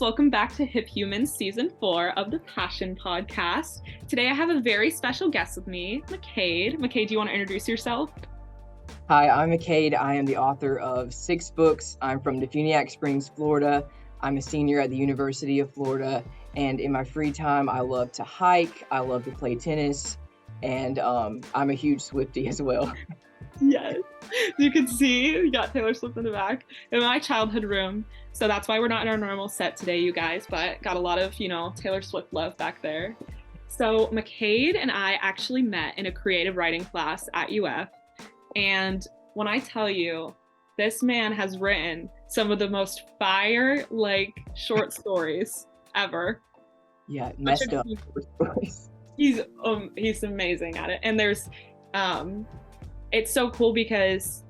welcome back to Hipp Humans Season 4 of the Passion Podcast. Today I have a very special guest with me, Mccaid. Mccaid, do you want to introduce yourself? Hi, I'm Mccaid. I am the author of 6 books. I'm from Defuniak Springs, Florida. I'm a senior at the University of Florida, and in my free time, I love to hike, I love to play tennis, and I'm a huge Swiftie as well. Yes. You can see we got Taylor Swift in the back in my childhood room. So that's why we're not in our normal set today, you guys, but got a lot of, Taylor Swift love back there. So Mccaid and I actually met in a creative writing class at UF. And when I tell you, this man has written some of the most fire, short stories ever. Yeah, messed up stories. He's amazing at it. And there's, it's so cool because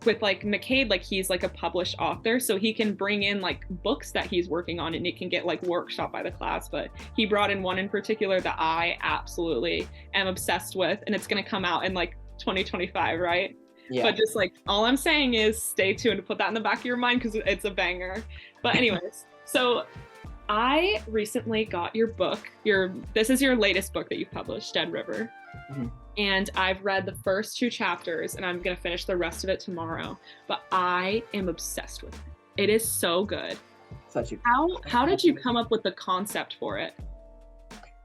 with Mccaid, he's a published author, so he can bring in books that he's working on and it can get workshop by the class. But he brought in one in particular that I absolutely am obsessed with, and it's going to come out in 2025, right? Yeah. But just all I'm saying is stay tuned to put that in the back of your mind because it's a banger. But anyways, so I recently got your book. This is your latest book that you've published, Dead River. Mm-hmm. And I've read the first 2 chapters and I'm going to finish the rest of it tomorrow. But I am obsessed with it. It is so good. How did you come up with the concept for it?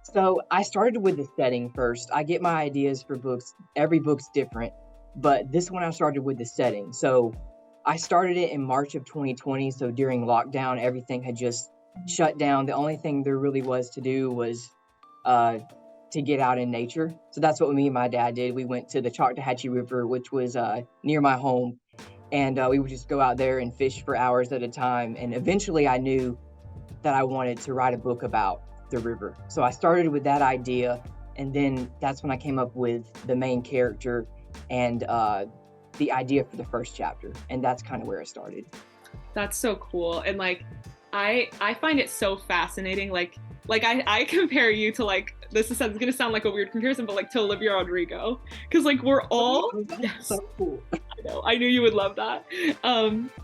So I started with the setting first. I get my ideas for books. Every book's different, but this one I started with the setting. So I started it in March of 2020. So during lockdown, everything had just shut down. The only thing there really was to do was to get out in nature. So that's what me and my dad did. We went to the Choctawhatchee River, which was near my home. And we would just go out there and fish for hours at a time. And eventually I knew that I wanted to write a book about the river. So I started with that idea. And then that's when I came up with the main character and the idea for the first chapter. And that's kind of where it started. That's so cool. And I find it so fascinating. I compare you to this is going to sound like a weird comparison, but to Olivia Rodrigo, because we're all That's so cool. I knew you would love that.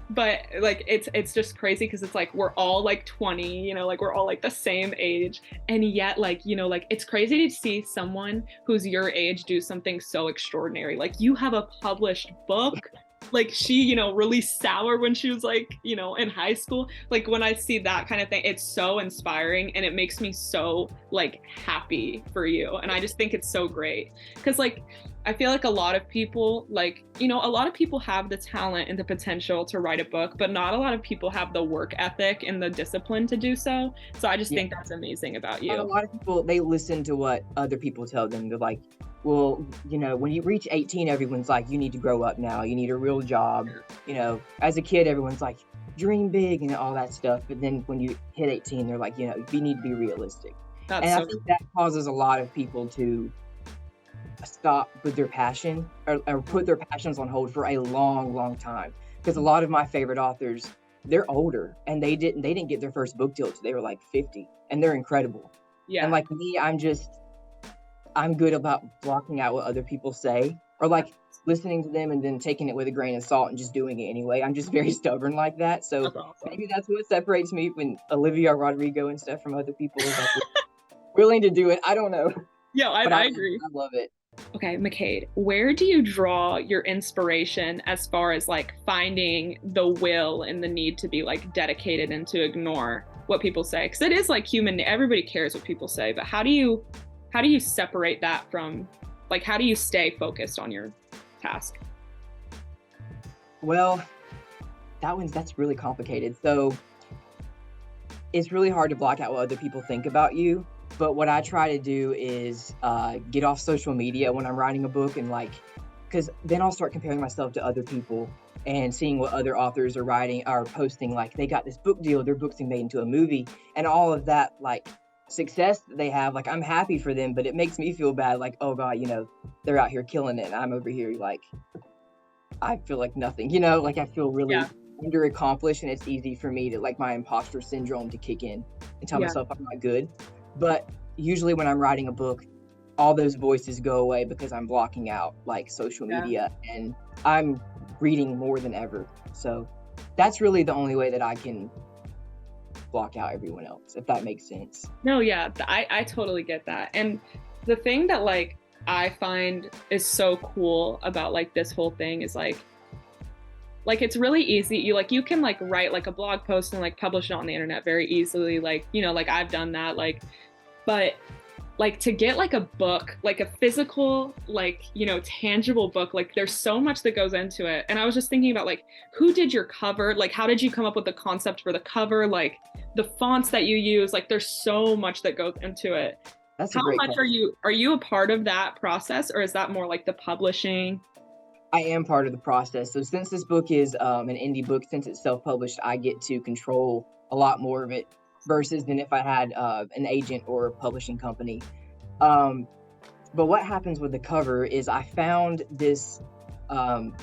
But it's just crazy because it's we're all 20, we're all the same age, and yet it's crazy to see someone who's your age do something so extraordinary. You have a published book. She, released Sour when she was in high school. When I see that kind of thing, it's so inspiring and it makes me so happy for you. And I just think it's so great because I feel a lot of people a lot of people have the talent and the potential to write a book, but not a lot of people have the work ethic and the discipline to do so. So I just think that's amazing about you. A lot of people, they listen to what other people tell them. They're well, when you reach 18, everyone's you need to grow up now. You need a real job. As a kid, everyone's dream big and all that stuff. But then when you hit 18, they're you need to be realistic. I think that causes a lot of people to stop with their passion or put their passions on hold for a long, long time. Because a lot of my favorite authors, they're older and they didn't get their first book deal till they were 50, and they're incredible. Yeah. And me, I'm good about blocking out what other people say or listening to them and then taking it with a grain of salt and just doing it anyway. I'm just very stubborn like that. So that's awesome. Maybe that's what separates me when Olivia Rodrigo and stuff from other people is willing to do it. I don't know. Yeah, I agree. I love it. Okay, Mccaid, where do you draw your inspiration as far as finding the will and the need to be dedicated and to ignore what people say? Because it is human. Everybody cares what people say, but how do you separate that from how do you stay focused on your task? Well, that's really complicated. So it's really hard to block out what other people think about you. But what I try to do is get off social media when I'm writing a book and because then I'll start comparing myself to other people and seeing what other authors are writing or posting. They got this book deal, their book's being made into a movie, and all of that success that they have. I'm happy for them, but it makes me feel bad. Oh God, they're out here killing it, and I'm over here I feel nothing. I feel really under accomplished, and it's easy for me to my imposter syndrome to kick in and tell myself I'm not good. But usually when I'm writing a book, all those voices go away because I'm blocking out social media and I'm reading more than ever. So that's really the only way that I can block out everyone else, if that makes sense. No, yeah, I totally get that. And the thing that like I find is so cool about like this whole thing is like it's really easy. You can like write like a blog post and like publish it on the internet very easily. Like, like I've done that. Like, but like to get like a book, like a physical, like, tangible book, like there's so much that goes into it. And I was just thinking about like who did your cover? Like how did you come up with the concept for the cover? Like the fonts that you use, like there's so much that goes into it. That's a How great much question. are you a part of that process, or is that more like the publishing? I am part of the process. So since this book is an indie book, since it's self-published, I get to control a lot more of it versus than if I had an agent or a publishing company. Um, but what happens with the cover is I found this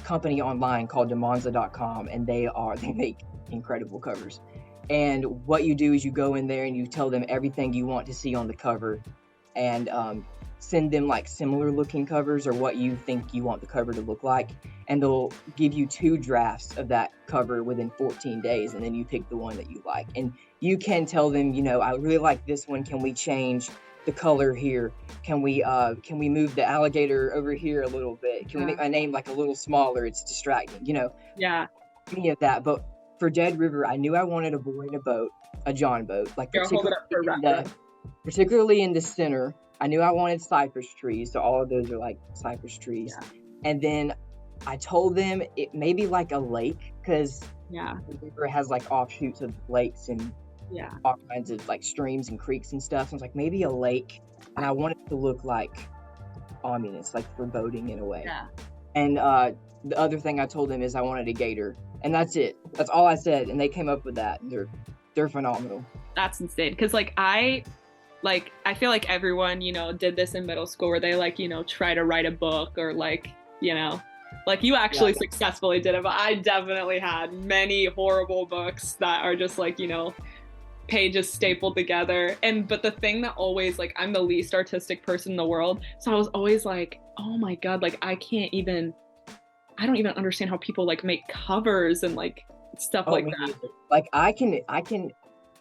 company online called demonza.com, and they make incredible covers. And what you do is you go in there and you tell them everything you want to see on the cover, and send them like similar looking covers or what you think you want the cover to look like, and they'll give you 2 drafts of that cover within 14 days, and then you pick the one that you like. And you can tell them, I really like this one, can we change the color here, can we move the alligator over here a little bit, can we make my name like a little smaller, it's distracting, Yeah. any of that. But for Dead River, I knew I wanted a boy in a boat, a John boat, like Here, I'll hold it up for reference. particularly in the center. I knew I wanted cypress trees, so all of those are like cypress trees. Yeah. And then I told them it may be like a lake, because Yeah. the river has like offshoots of lakes and Yeah. all kinds of like streams and creeks and stuff. So I was like, maybe a lake, and I wanted it to look like ominous, like foreboding in a way. Yeah. And the other thing I told them is I wanted a gator, and that's it. That's all I said, and they came up with that. They're phenomenal. That's insane. Because I feel like everyone, did this in middle school where they like, try to write a book or like you actually successfully did it. But I definitely had many horrible books that are just like, pages stapled together. But the thing that always like, I'm the least artistic person in the world. So I was always like, oh my God, like I don't even understand how people like make covers and like stuff like that. Neither. Like I can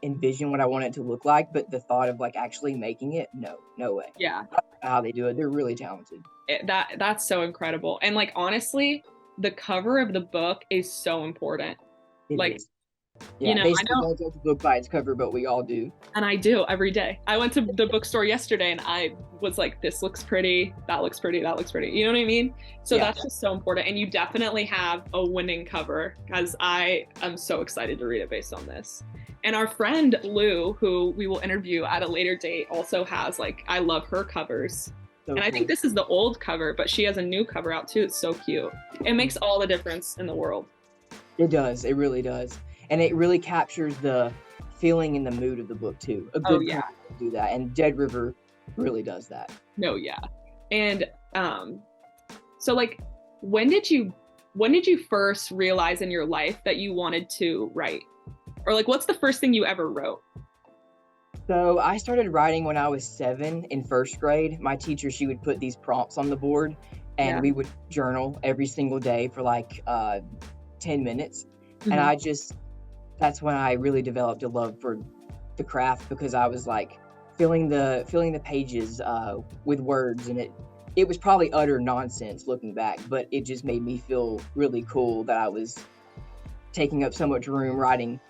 envision what I want it to look like, but the thought of like actually making it, no way. Yeah. I don't know how they do it. They're really talented. That's so incredible. And like honestly, the cover of the book is so important. It like is. Yeah, I they still know, don't judge a book by its cover, but we all do. and I do every day. I went to the bookstore yesterday and I was like, this looks pretty, that looks pretty, that looks pretty. You know what I mean? So Yeah. that's just so important. And you definitely have a winning cover, because I am so excited to read it based on this. And our friend Lou, who we will interview at a later date, also has like, I love her covers. So And I think cool. this is the old cover, but she has a new cover out too. It's so cute. It makes all the difference in the world. It does. It really does. And it really captures the feeling and the mood of the book too. A good yeah. cover will do that. And Dead River really does that. No, yeah. And so like when did you first realize in your life that you wanted to write? Or like what's the first thing you ever wrote? So I started writing when I was 7 in first grade. My teacher, she would put these prompts on the board, and we would journal every single day for like 10 minutes. Mhm. And that's when I really developed a love for the craft, because I was like filling the pages with words, and it was probably utter nonsense looking back, but it just made me feel really cool that I was taking up so much room writing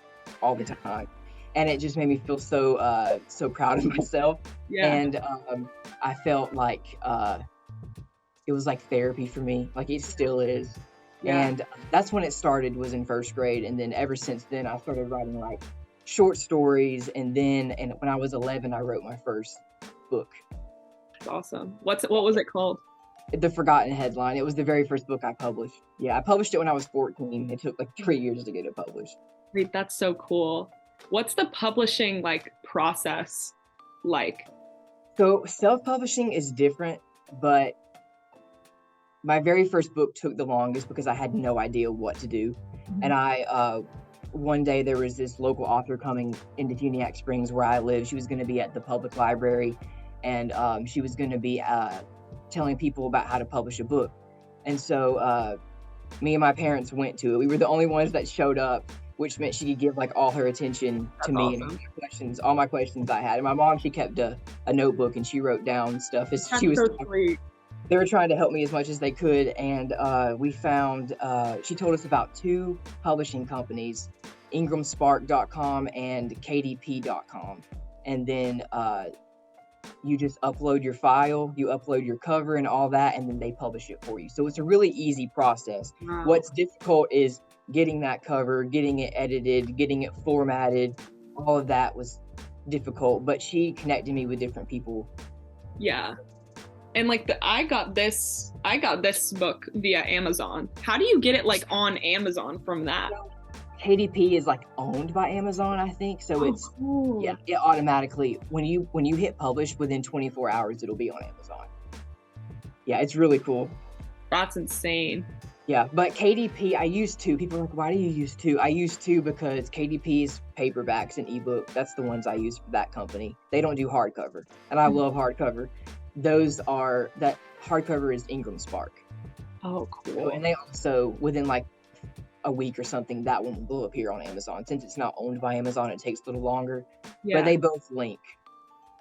all the time. And it just made me feel so proud of myself. Yeah. And I felt like it was like therapy for me, like it still is. Yeah. And that's when it started, was in first grade. And then ever since then, I started writing like short stories. And when I was 11, I wrote my first book. That's awesome. What was it called? The Forgotten Headline. It was the very first book I published. Yeah, I published it when I was 14. It took like 3 years to get it published. Wait, that's so cool. What's the publishing like process like? So self-publishing is different, but my very first book took the longest because I had no idea what to do. Mm-hmm. And one day there was this local author coming into Funiac Springs where I live. She was going to be at the public library, and she was going to be telling people about how to publish a book. And so me and my parents went to it. We were the only ones that showed up, which meant she could give like all her attention to That's me and awesome. all my questions I had. And my mom, she kept a notebook and she wrote down stuff as she That's was so talking. sweet. They were trying to help me as much as they could, and we found. She told us about two publishing companies, IngramSpark.com and KDP.com, and then you just upload your file, you upload your cover and all that, and then they publish it for you. So it's a really easy process. Wow. What's difficult is getting that cover, getting it edited, getting it formatted. All of that was difficult, but she connected me with different people. Yeah. And like I got this book via Amazon. How do you get it like on Amazon from that? KDP is like owned by Amazon, I think. So Oh, it's cool. yeah, it automatically when you hit publish within 24 hours, it'll be on Amazon. Yeah, it's really cool. That's insane. Yeah, but KDP, I use two. People are like, why do you use two? I use two because KDP's paperbacks and ebook, that's the ones I use for that company. They don't do hardcover, and I love hardcover. That hardcover is Ingram Spark. Oh, So, cool. and they also, within like a week or something, that one will appear on Amazon. Since it's not owned by Amazon, it takes a little longer, but Yeah, they both link.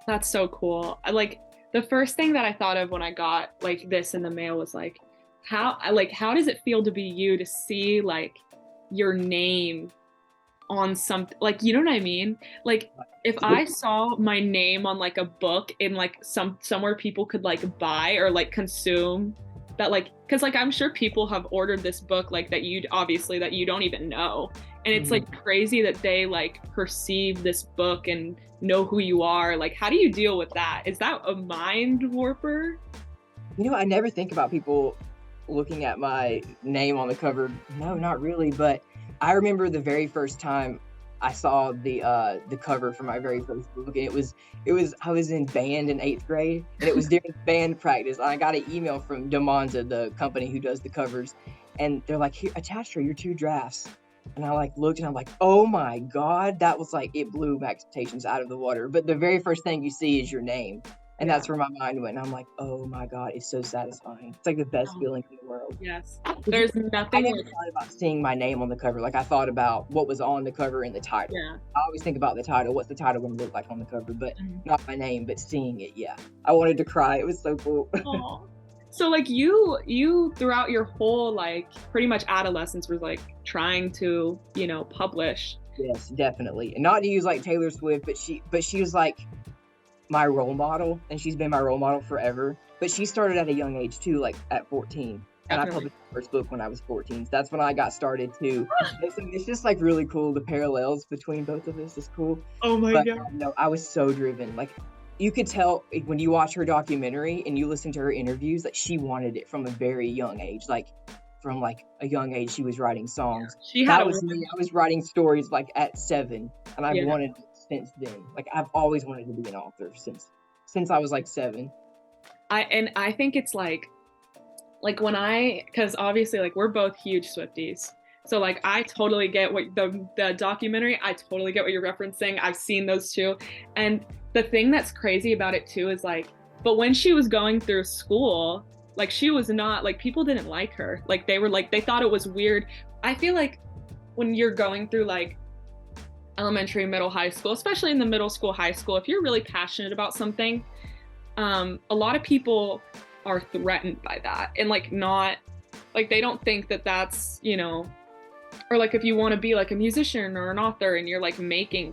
that's so cool. I like the first thing that I thought of when I got like this in the mail was like how does it feel to be you to see like your name on something, like, you know what I mean? Like if I saw my name on like a book in like somewhere people could like buy or like consume that, like, because like I'm sure people have ordered this book like that you obviously that you don't even know, and it's like crazy that they like perceive this book and know who you are. Like, how do you deal with that? Is that a mind warper? You know, I never think about people looking at my name on the cover. No, not really. But I remember the very first time I saw the cover for my very first book, and it was I was in band in 8th grade, and it was during band practice. And I got an email from Demonza, the company who does the covers, and they're like, "Here, attached are your 2 drafts." And I like looked, and I'm like, "Oh my God!" That was like, it blew my expectations out of the water. But the very first thing you see is your name. And Yeah. that's where my mind went. And I'm like, oh my God, it's so satisfying. It's like the best Oh, feeling in the world. yes. 'Cause There's I nothing never like, thought about seeing my name on the cover. Like I thought about what was on the cover and the title. yeah. I always think about the title. What's the title going to look like on the cover? But Mhm. not my name, but seeing it. Yeah. I wanted to cry. It was so cool. Aw. So like you throughout your whole like pretty much adolescence was like trying to, publish. Yes, definitely. And not to use like Taylor Swift, but she was like my role model, and she's been my role model forever. But she started at a young age too, like at 14. And I Definitely. published my first book when I was 14. So that's when I got started too. And so it's just like really cool. The parallels between both of us is cool. Oh my But God. no, I was so driven. Like you could tell when you watch her documentary and you listen to her interviews, that she wanted it from a very young age. Like from like a young age, she was writing songs. She had That a was me. I was writing stories like at 7, and I've yeah. wanted it since then. Like I've always wanted to be an author since I was like 7. I think it's like because obviously like we're both huge Swifties. So like I totally get what the documentary, I totally get what you're referencing. I've seen those too. And the thing that's crazy about it too is like, but when she was going through school, like she was not like, people didn't like her. Like they were like, they thought it was weird. I feel like when you're going through like elementary, middle, high school, especially in the middle school, high school, if you're really passionate about something, a lot of people are threatened by that, and like not like they don't think that that's or like if you want to be like a musician or an author and you're like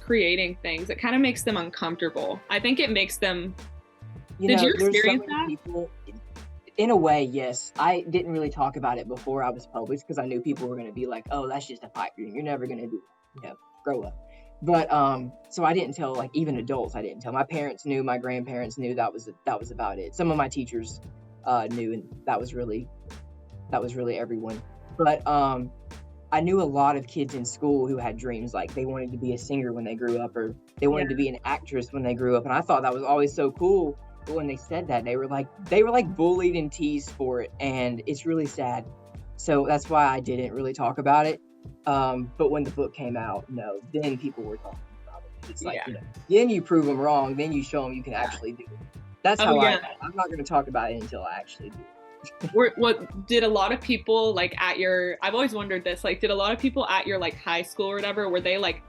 creating things, it kind of makes them uncomfortable. I think it makes them. Did you There's so experience many that? people. In a way, yes. I didn't really talk about it before I was published because I knew people were going to be like, "Oh, that's just a pipe dream. You're never going to do it. Grow up." But so I didn't tell, like, even adults. I didn't tell. My parents knew, my grandparents knew. That was about it. Some of my teachers knew, and that was really everyone. But I knew a lot of kids in school who had dreams, like they wanted to be a singer when they grew up, or they wanted to be an actress when they grew up, and I thought that was always so cool. But when they said that, they were like bullied and teased for it, and it's really sad. So that's why I didn't really talk about it. But when the book came out, no, then people were talking about it. It's like, Yeah. then you prove them wrong, then you show them you can actually do it. That's Oh how yeah. I'm not going to talk about it until I actually do it. What did a lot of people like at your, I've always wondered this, like, did a lot of people at your like high school or whatever, were they like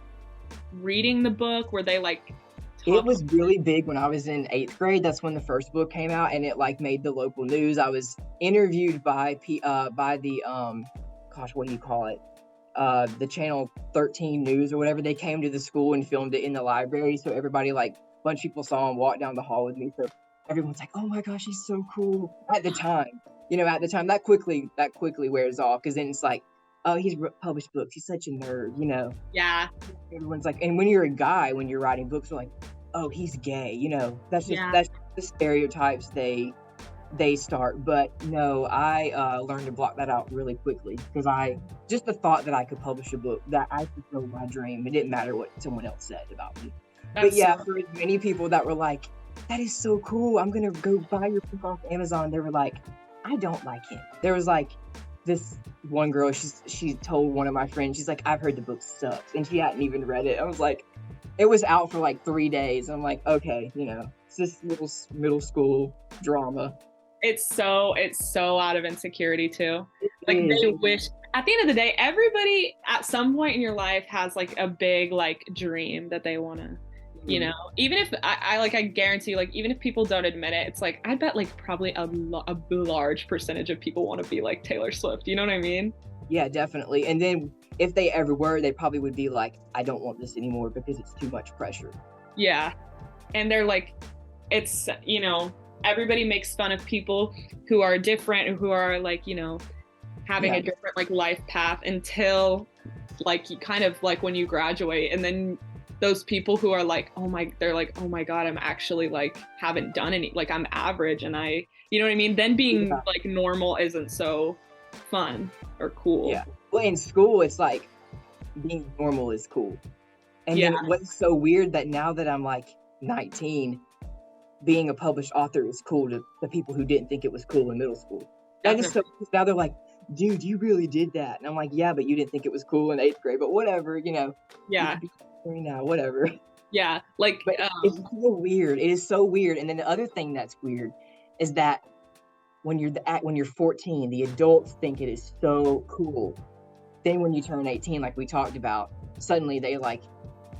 reading the book? Were they like It talking? was really big when I was in 8th grade. That's when the first book came out, and it like made the local news. I was interviewed by the gosh, what do you call it? The channel 13 news or whatever. They came to the school and filmed it in the library, so everybody, like, a bunch of people saw him walk down the hall with me. So everyone's like, "Oh my gosh, he's so cool." At the time, at the time, that quickly wears off, because then it's like, "Oh, he's published books. He's such a nerd." Yeah, Everyone's like, and when you're a guy, when you're writing books, they're like, "Oh, he's gay." yeah. That's the stereotypes they start. But no, I learned to block that out really quickly, because I just the thought that I could publish a book, that I fulfilled my dream. It didn't matter what someone else said about me. But That's yeah, so for as many people that were like, "That is so cool. I'm gonna go buy your book off Amazon," they were like, "I don't like him." There was like this one girl, she told one of my friends, she's like, "I've heard the book sucks," and she hadn't even read it. I was like, it was out for like 3 days. I'm like, okay, it's this little middle school drama. it's so out of insecurity too. It Like is. they wish at the end of the day, everybody at some point in your life has like a big like dream that they want to, Mhm. even if I like, I guarantee, like, even if people don't admit it, it's like, I bet like probably a large percentage of people want to be like Taylor Swift. You know what I mean? Yeah, definitely. And then if they ever were, they probably would be like, "I don't want this anymore because it's too much pressure." Yeah. And they're like, it's, everybody makes fun of people who are different, who are like, having Yeah, a different like life path until like you kind of like when you graduate, and then those people who are like, they're like, "Oh my God, I'm actually like haven't done any, like I'm average," and you know what I mean? Then being yeah, like normal isn't so fun or cool. yeah. Well, in school, it's like being normal is cool. And Yeah, then what's so weird, that now that I'm like 19, being a published author is cool to the people who didn't think it was cool in middle school. That is so, definitely. now they're like, "Dude, you really did that." And I'm like, "Yeah, but you didn't think it was cool in 8th grade, but whatever, you Yeah, can be free now, whatever." yeah. Like, But it's so weird. It is so weird. And then the other thing that's weird is that when you're 14, the adults think it is so cool. Then when you turn 18, like we talked about, suddenly they like,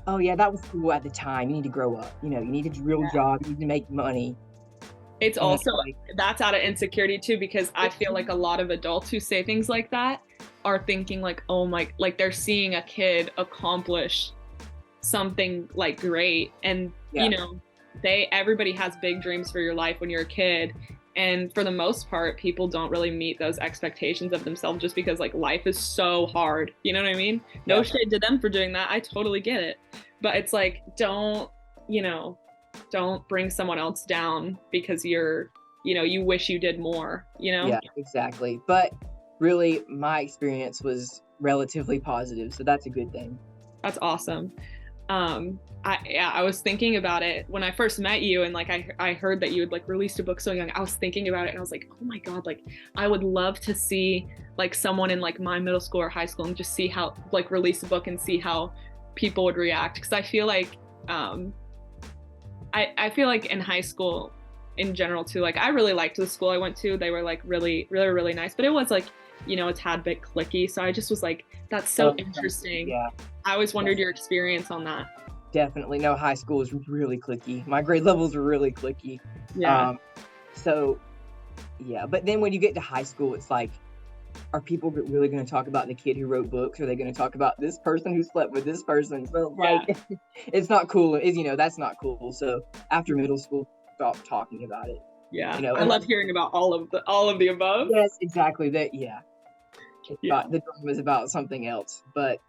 "Oh yeah, that was cool at the time. You need to grow up. You need a real job. You need to make money." it's And it's also, like, that's out of insecurity too, because I feel like a lot of adults who say things like that are thinking like, oh my, like they're seeing a kid accomplish something like great, and yeah, everybody has big dreams for your life when you're a kid, and for the most part people don't really meet those expectations of themselves, just because like life is so hard, you know what I mean? No yeah, shade to them for doing that, I totally get it, but it's like, you know don't bring someone else down because you wish you did more, yeah, exactly. But really, my experience was relatively positive, so that's a good thing. That's awesome. I was thinking about it when I first met you, and like I heard that you had like released a book so young. I was thinking about it and I was like, oh my God, like I would love to see like someone in like my middle school or high school and just see how, like, release a book and see how people would react, because I feel like I feel like in high school in general too, like I really liked the school I went to. They were like really, really, really nice, but it was like, a tad bit clicky. So I just was like, that's so Oh, interesting. yeah, I always yeah, wondered your experience on that. definitely. No, high school was really clicky. My grade levels were really clicky. Yeah. Um, so yeah, but then when you get to high school, it's like, are people really going to talk about the kid who wrote books? Or are they going to talk about this person who slept with this person? So Yeah. like, it's not cool. That's not cool. So after middle school, stop talking about it. Yeah. I love Unless, hearing about all of the above. yes, exactly that. Yeah, Yeah. the drama is about something else. But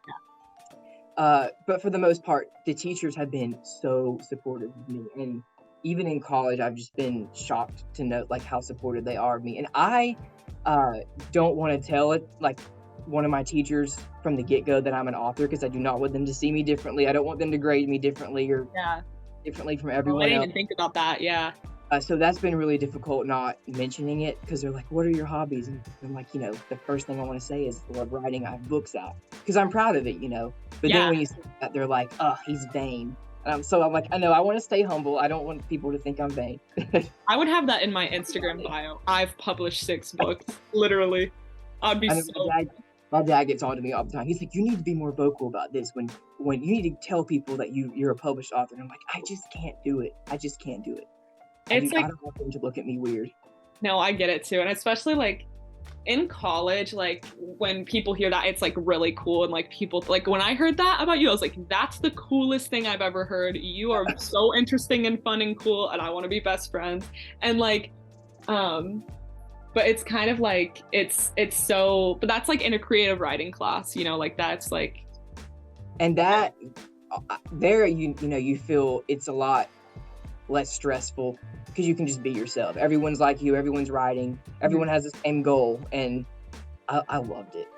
for the most part, the teachers have been so supportive of me, and even in college, I've just been shocked to note like how supportive they are of me. And I uh, don't want to tell it like one of my teachers from the get go that I'm an author, because I do not want them to see me differently. I don't want them to grade me differently or Yeah. differently from Oh, I everyone didn't else. even think about that. Yeah. So that's been really difficult not mentioning it, because they're like, "What are your hobbies?" And I'm like, the first thing I want to say is I love writing. I have books out, because I'm proud of it. But then Yeah. when you say that, they're like, "Oh, he's vain." I'm like, I know I want to stay humble. I don't want people to think I'm vain. I would have that in my Instagram bio. I've published 6 books, literally. I'd be I know so. my dad gets on to me all the time. He's like, you need to be more vocal about this when you need to tell people that you're a published author. And I'm like, I just can't do it. I just can't do it. It's I like, don't want them to look at me weird. no, I get it too. And especially like in college, like when people hear that, it's like really cool. And like people, like when I heard that about you, I was like, that's the coolest thing I've ever heard. You are so interesting and fun and cool, and I want to be best friends. And like, but it's kind of like it's so, but that's like in a creative writing class, you know, like that's like. And that there you know you feel it's a lot less stressful because you can just be yourself. Everyone's like you, everyone's writing, everyone has the same goal, and I loved it.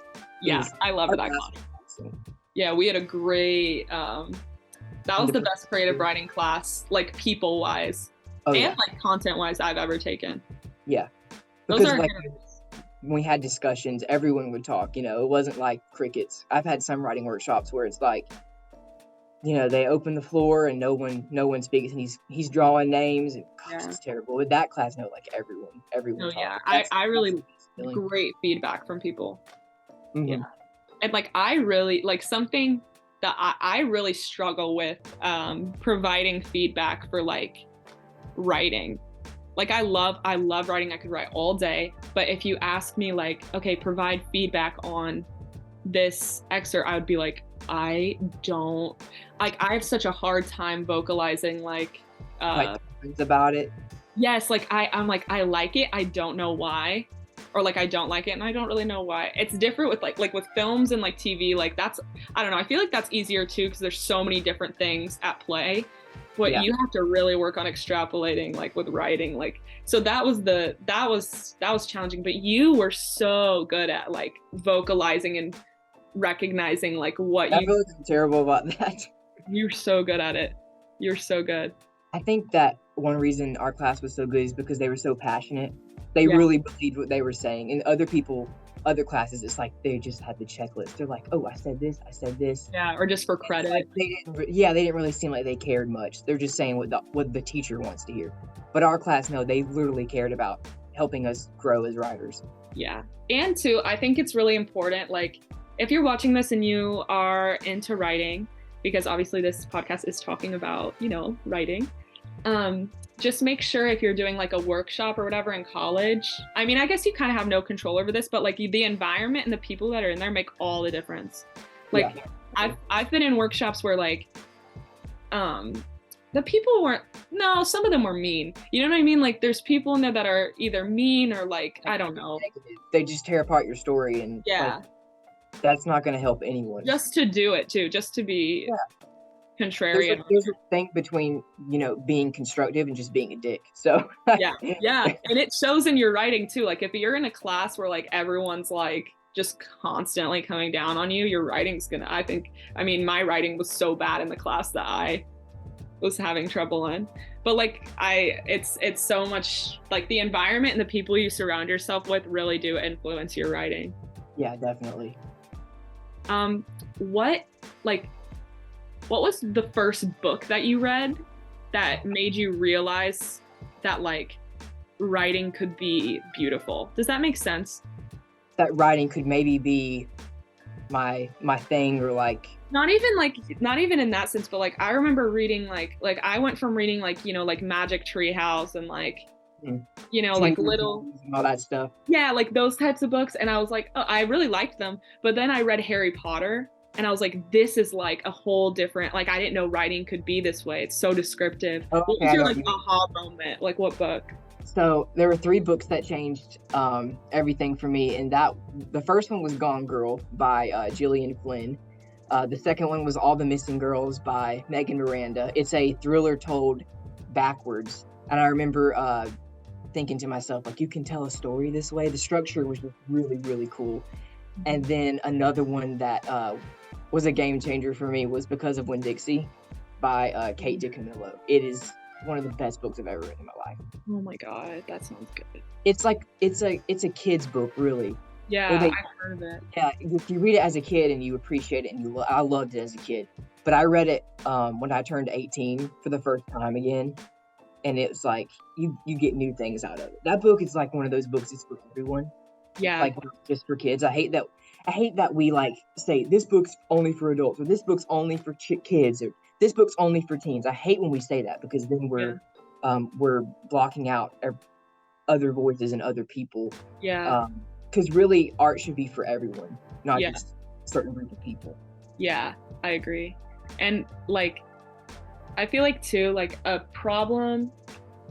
Yeah, I loved that class. Yeah, we had a great that was the best creative writing class, like people wise and like content wise I've ever taken. Yeah. Because like when we had discussions, everyone would talk, you know, it wasn't like crickets. I've had some writing workshops where it's like, you know, they open the floor and no one speaks, and he's drawing names, and gosh, it's terrible. With that class, no, like everyone Oh, talks. yeah, I really great feedback from people. Mm-hmm. Yeah. And like I really like something that I really struggle with providing feedback for like writing. Like I love writing. I could write all day, but if you ask me like, okay, provide feedback on this excerpt, I would be like, I don't, like I have such a hard time vocalizing like about it. Yes, like I'm like I like it, I don't know why, or like I don't like it and I don't really know why. It's different with like with films and like TV, like that's, I don't know, I feel like that's easier too because there's so many different things at play. But you have to really work on extrapolating like with writing, like so that was challenging, but you were so good at like vocalizing and recognizing like what I really feel terrible about that. You're so good at it. You're so good. I think that one reason our class was so good is because they were so passionate. They really believed what they were saying. And other classes, it's like they just had the checklist. They're like, oh, I said this. Yeah, or just for credit. Like they didn't really seem like they cared much. They're just saying what the teacher wants to hear. But our class, no, they literally cared about helping us grow as writers. Yeah. And too, I think it's really important, like, if you're watching this and you are into writing, because obviously this podcast is talking about, you know, writing, just make sure if you're doing like a workshop or whatever in college, I mean, I guess you kind of have no control over this, but like the environment and the people that are in there make all the difference. Like I've been in workshops where like, the people some of them were mean. You know what I mean? Like there's people in there that are either mean or like, I don't know. They just tear apart your story and like, that's not going to help anyone. Just to do it too, just to be contrarian. There's a thing between, you know, being constructive and just being a dick. So yeah. And it shows in your writing too. Like if you're in a class where like everyone's like just constantly coming down on you, your writing's gonna, I mean, my writing was so bad in the class that I was having trouble in. But like it's so much like the environment and the people you surround yourself with really do influence your writing. Yeah, definitely. What was the first book that you read that made you realize that like writing could be beautiful? Does that make sense? That writing could maybe be my thing, or like not even in that sense, but like I remember reading like I went from reading like, you know, like Magic Tree House and like you know, like little all that stuff. Yeah, like those types of books, and I was like, oh, I really liked them. But then I read Harry Potter and I was like, this is like a whole different, like I didn't know writing could be this way. It's so descriptive. What was your like aha moment? Like what book? So there were 3 books that changed everything for me, and the first one was Gone Girl by Gillian Flynn. The second one was All the Missing Girls by Megan Miranda. It's a thriller told backwards, and I remember thinking to myself, like, you can tell a story this way. The structure was just really, really cool. And then another one that was a game changer for me was Because of Winn-Dixie by Kate DiCamillo. It is one of the best books I've ever read in my life. Oh my god, that sounds good. It's like it's a kid's book, really. Yeah, I've heard of it. Yeah, if you read it as a kid and you appreciate it, and I loved it as a kid. but I read it when I turned 18 for the first time again, and it's like you get new things out of it. That book is like one of those books that's for everyone. It's Yeah. like not just for kids. I hate that we like say this book's only for adults or this book's only for kids or this book's only for teens. I hate when we say that because then Yeah. we're blocking out other voices and other people. Yeah. Because really, art should be for everyone, not Yeah. just a certain group of people. Yeah. I agree. And like, I feel like too, like a problem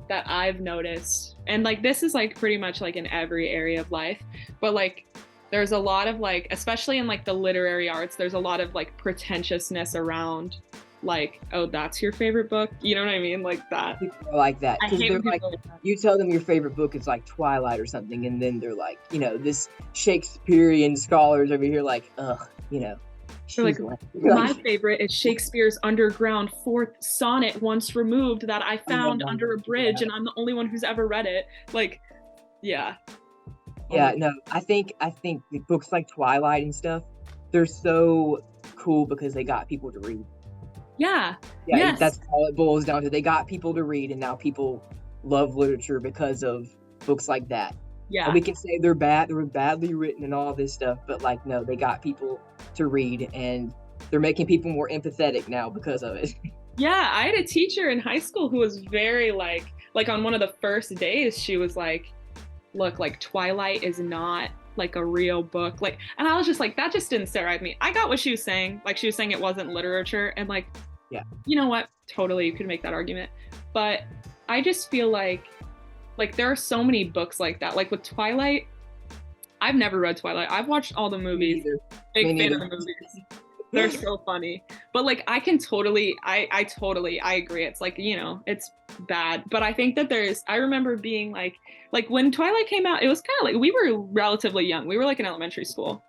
that I've noticed, and like this is like pretty much like in every area of life, but like there's a lot of like, especially in like the literary arts, there's a lot of like pretentiousness around like, oh, that's your favorite book. You know what I mean? Like that. People are like that I because hate they're when like, people are like that. you tell them your favorite book is like Twilight or something, and then they're like, this Shakespearean scholars over here, like, ugh, They're like, she's like, my favorite is Shakespeare's Underground Fourth Sonnet Once Removed that I found oh, under a bridge, yeah. and I'm the only one who's ever read it. Like, yeah. Oh my Yeah, no, I think the books like Twilight and stuff, they're so cool because they got people to read. Yeah. Yeah, Yes. that's all it boils down to. They got people to read, and now people love literature because of books like that. And Yeah. we can say they were badly written and all this stuff, but like, no, they got people to read, and they're making people more empathetic now because of it. Yeah. I had a teacher in high school who was very like on one of the first days, she was like, look, like Twilight is not like a real book. Like, and I was just like, that just didn't sit right with me. I got what she was saying. Like, she was saying it wasn't literature. And like, Yeah, you know what? Totally, you could make that argument. But I just feel like there are so many books like that. Like with Twilight, I've never read Twilight. I've watched all the me movies. neither. Me Big fan of neither. the movies. They're so funny. But like I can totally I agree. It's like, it's bad. But I think that I remember being like when Twilight came out, it was kind of like we were relatively young. We were like in elementary school.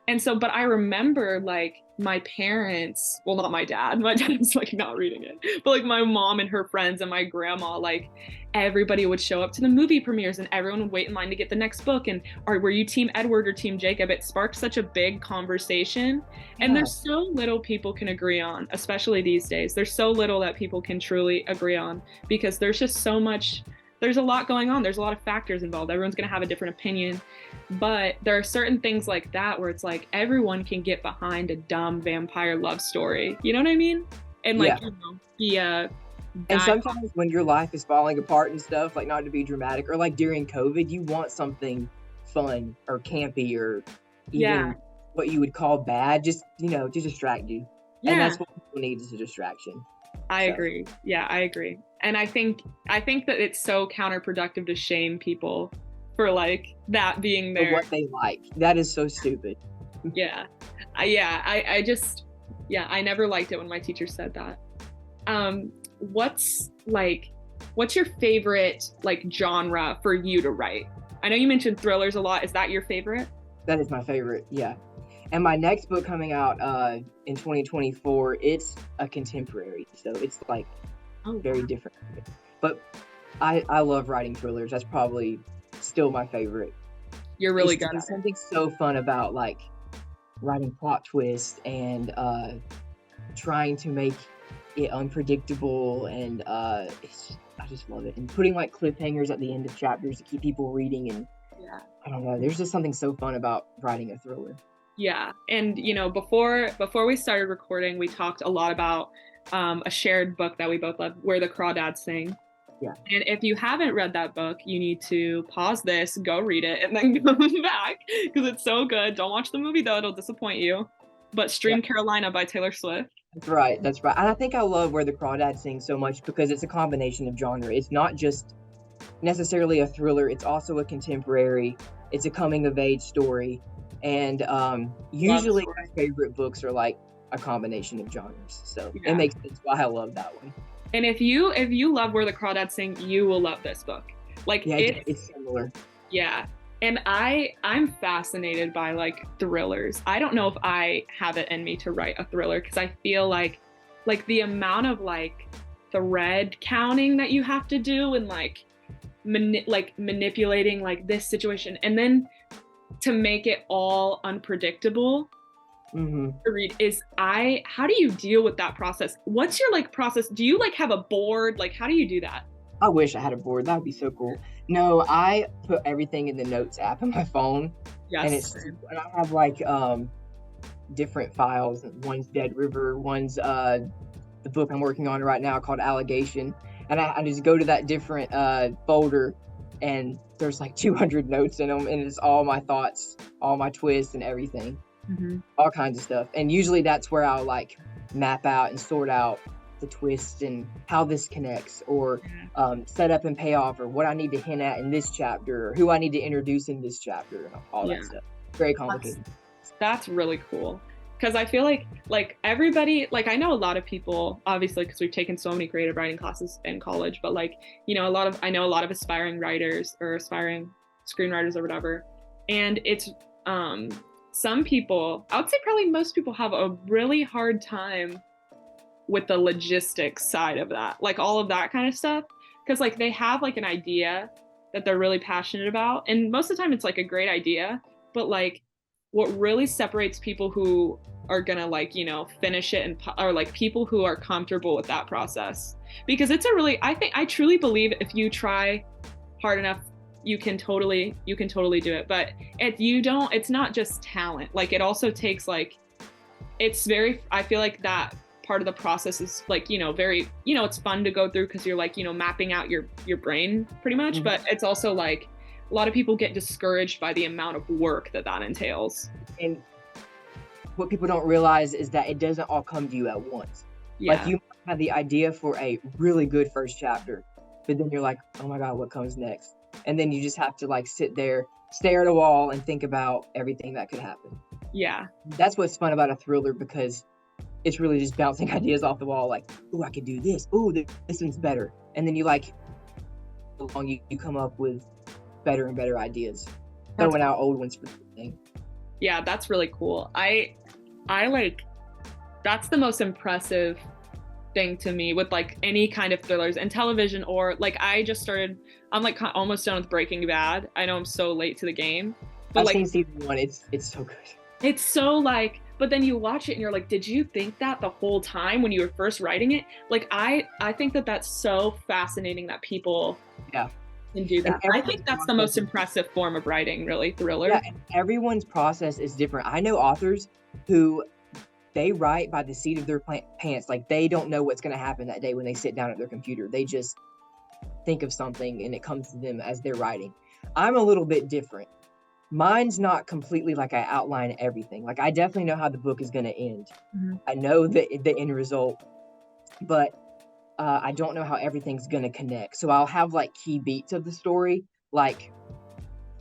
And so, but I remember like my parents, well, not my dad was like not reading it, but like my mom and her friends and my grandma, like everybody would show up to the movie premieres and everyone would wait in line to get the next book. And were you team Edward or team Jacob? It sparked such a big conversation. And Yeah, there's so little people can agree on, especially these days. There's so little that people can truly agree on because there's just so much, there's a lot going on. There's a lot of factors involved. Everyone's going to have a different opinion. But there are certain things like that where it's like everyone can get behind a dumb vampire love story. You know what I mean? And yeah. like, the And guy, sometimes when your life is falling apart and stuff, like not to be dramatic, or like during COVID, you want something fun or campy or yeah, even what you would call bad, just to distract you. And yeah, that's what people need is a distraction. I So agree. Yeah, I agree. And I think that it's so counterproductive to shame people for like that being for their what they like. That is so stupid. yeah. I just I never liked it when my teacher said that. Um, what's your favorite like genre for you to write? I know you mentioned thrillers a lot. Is that your favorite? That is my favorite. Yeah. And my next book coming out in 2024, it's a contemporary. So it's like Oh, very wow. different. But I love writing thrillers. That's probably still my favorite. You're really good There's at it. something so fun about like writing plot twists and trying to make it unpredictable, and I just love it. And putting like cliffhangers at the end of chapters to keep people reading, and Yeah. I don't know, there's just something so fun about writing a thriller. Yeah. And before we started recording, we talked a lot about a shared book that we both love, Where the Crawdads Sing. Yeah. And if you haven't read that book, you need to pause this, go read it, and then come back because it's so good. Don't watch the movie though, it'll disappoint you. But Yeah, stream Carolina by Taylor Swift. that's right. That's right. And I think I love Where the Crawdads Sing so much because it's a combination of genre. It's not just necessarily a thriller, it's also a contemporary, it's a coming of age story. And Love usually story. my favorite books are like a combination of genres. So it Yeah. makes sense why I love that one. And if you love Where the Crawdads Sing, you will love this book. Like Yeah, it's similar. yeah. And I'm fascinated by like thrillers. I don't know if I have it in me to write a thriller because I feel like the amount of like thread counting that you have to do and like manipulating like this situation and then to make it all unpredictable. Hmm. to read is how do you deal with that process? What's your like process? Do you like have a board? Like how do you do that? I wish I had a board. That would be so cool. No, I put everything in the notes app on my phone, and Yes. and I have like different files. One's Dead River, one's the book I'm working on right now called Allegation, and I just go to that different folder, and there's like 200 notes in them, and it's all my thoughts, all my twists, and everything, Mhm. all kinds of stuff. And usually that's where I'll like map out and sort out the twists and how this connects, or set up and payoff, or what I need to hint at in this chapter, or who I need to introduce in this chapter, and all Yeah. that stuff. Very That's complicated. that's really cool. Because I feel like everybody, like I know a lot of people, obviously, because we've taken so many creative writing classes in college, but like, I know a lot of aspiring writers or aspiring screenwriters or whatever. And it's um some people, I would say probably most people have a really hard time with the logistics side of that, like all of that kind of stuff. Because like they have like an idea that they're really passionate about. And most of the time it's like a great idea. But like what really separates people who are gonna like, finish it and or like people who are comfortable with that process. Because it's a really, I truly believe if you try hard enough, you can totally do it. But if you don't, it's not just talent. Like it also takes like it's very I feel like that part of the process is like very it's fun to go through because you're like mapping out your brain pretty much, Mhm. but it's also like a lot of people get discouraged by the amount of work that entails. And what people don't realize is that it doesn't all come to you at once. Like Yeah. you might have the idea for a really good first chapter, but then you're like, oh my God, what comes next? And then you just have to like sit there, stare at a wall, and think about everything that could happen. Yeah. That's what's fun about a thriller, because it's really just bouncing ideas off the wall, like, oh, I could do this. Oh, this one's better. And then you like, along you come up with better and better ideas, That's throwing out old ones for the thing. Yeah, that's really cool. I like that's the most impressive thing to me with like any kind of thrillers and television, or like I'm like almost done with Breaking Bad. I know I'm so late to the game, but I've like seen season one. It's so good. it's so like, but then you watch it and you're like, did you think that the whole time when you were first writing it? Like I think that that's so fascinating that people Yeah. can do And that. I everyone's think that's the process most is impressive form of writing, really, Yeah, thriller. and everyone's process is different. I know authors who they write by the seat of their pants. Like they don't know what's going to happen that day when they sit down at their computer. They just think of something and it comes to them as they're writing. I'm a little bit different. Mine's not completely like I outline everything. Like I definitely know how the book is going to end. Mhm. I know the end result, but I don't know how everything's going to connect. So I'll have like key beats of the story, like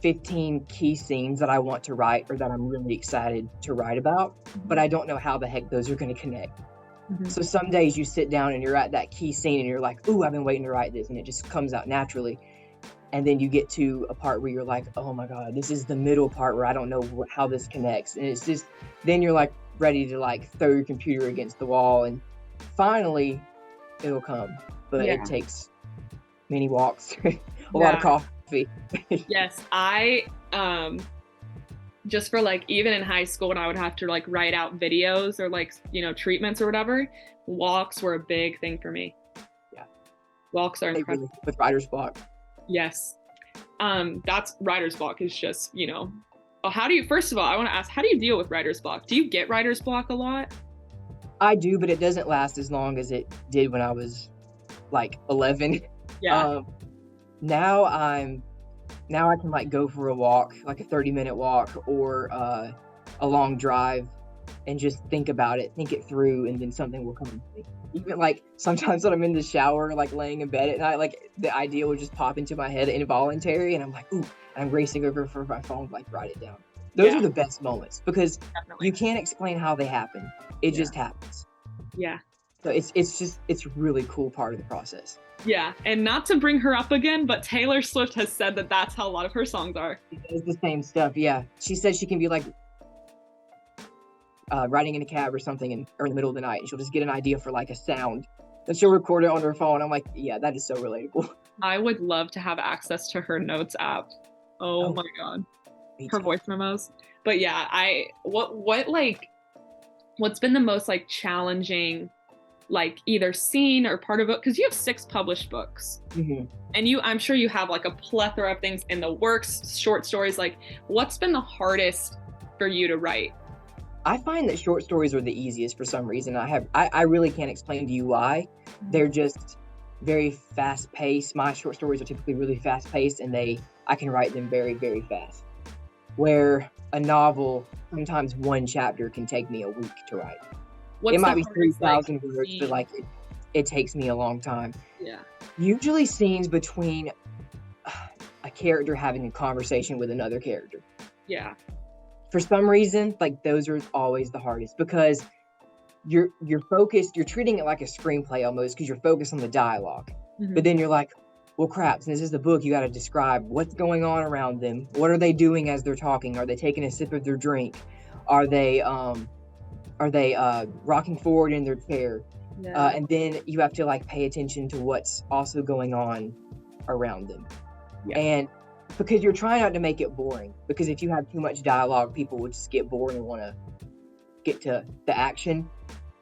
15 key scenes that I want to write or that I'm really excited to write about, but I don't know how the heck those are going to connect. Mhm. So some days you sit down and you're at that key scene and you're like, ooh, I've been waiting to write this. And it just comes out naturally. And then you get to a part where you're like, oh my God, this is the middle part where I don't know how this connects. And it's just, then you're like ready to like throw your computer against the wall, and finally it'll come. But it Yeah. takes many walks, a lot of Yeah. coffee. Yes. Just for like even in high school when I would have to like write out videos or like treatments or whatever, walks were a big thing for me. Yeah, Walks are they incredible. really with writer's block. Yes. That's writer's block is just, how do you, first of all, I want to ask, how do you deal with writer's block? Do you get writer's block a lot? I do, but it doesn't last as long as it did when I was like 11. Yeah. Um, now I can like go for a walk, like a 30-minute walk, or a long drive, and just think about it, think it through, and then something will come to me. Even like sometimes when I'm in the shower, like laying in bed at night, like the idea will just pop into my head involuntary, and I'm like, ooh, and I'm racing over for my phone to like write it down. Those Yeah, are the best moments because definitely. you can't explain how they happen. It Yeah. just happens. Yeah. So it's really cool part of the process. Yeah. And not to bring her up again, but Taylor Swift has said that that's how a lot of her songs are. She does the same stuff. Yeah, she says she can be like riding in a cab or something, or in the middle of the night, and she'll just get an idea for like a sound, and she'll record it on her phone. I'm like, yeah, that is so relatable. I would love to have access to her notes app. Oh Oh, my God. me Her too. voice memos. But yeah, what like what's been the most like challenging, like either scene or part of it? Because you have 6 published books. And I'm sure you have like a plethora of things in the works, short stories. Like, what's been the hardest for you to write? I find that short stories are the easiest for some reason. I really can't explain to you why. They're just very fast paced. My short stories are typically really fast paced, and I can write them very, very fast. Where a novel, sometimes one chapter can take me a week to write. It might be 3,000 words, but like it takes me a long time. Yeah. Usually scenes between a character having a conversation with another character. Yeah. For some reason, like those are always the hardest, because you're focused, you're treating it like a screenplay almost, because you're focused on the dialogue. But then you're like, well, crap, since this is the book, you got to describe what's going on around them. What are they doing as they're talking? Are they taking a sip of their drink? Are they rocking forward in their chair? Yeah. And then you have to like pay attention to what's also going on around them. Yeah. And because you're trying not to make it boring, because if you have too much dialogue, people would just get bored and want to get to the action.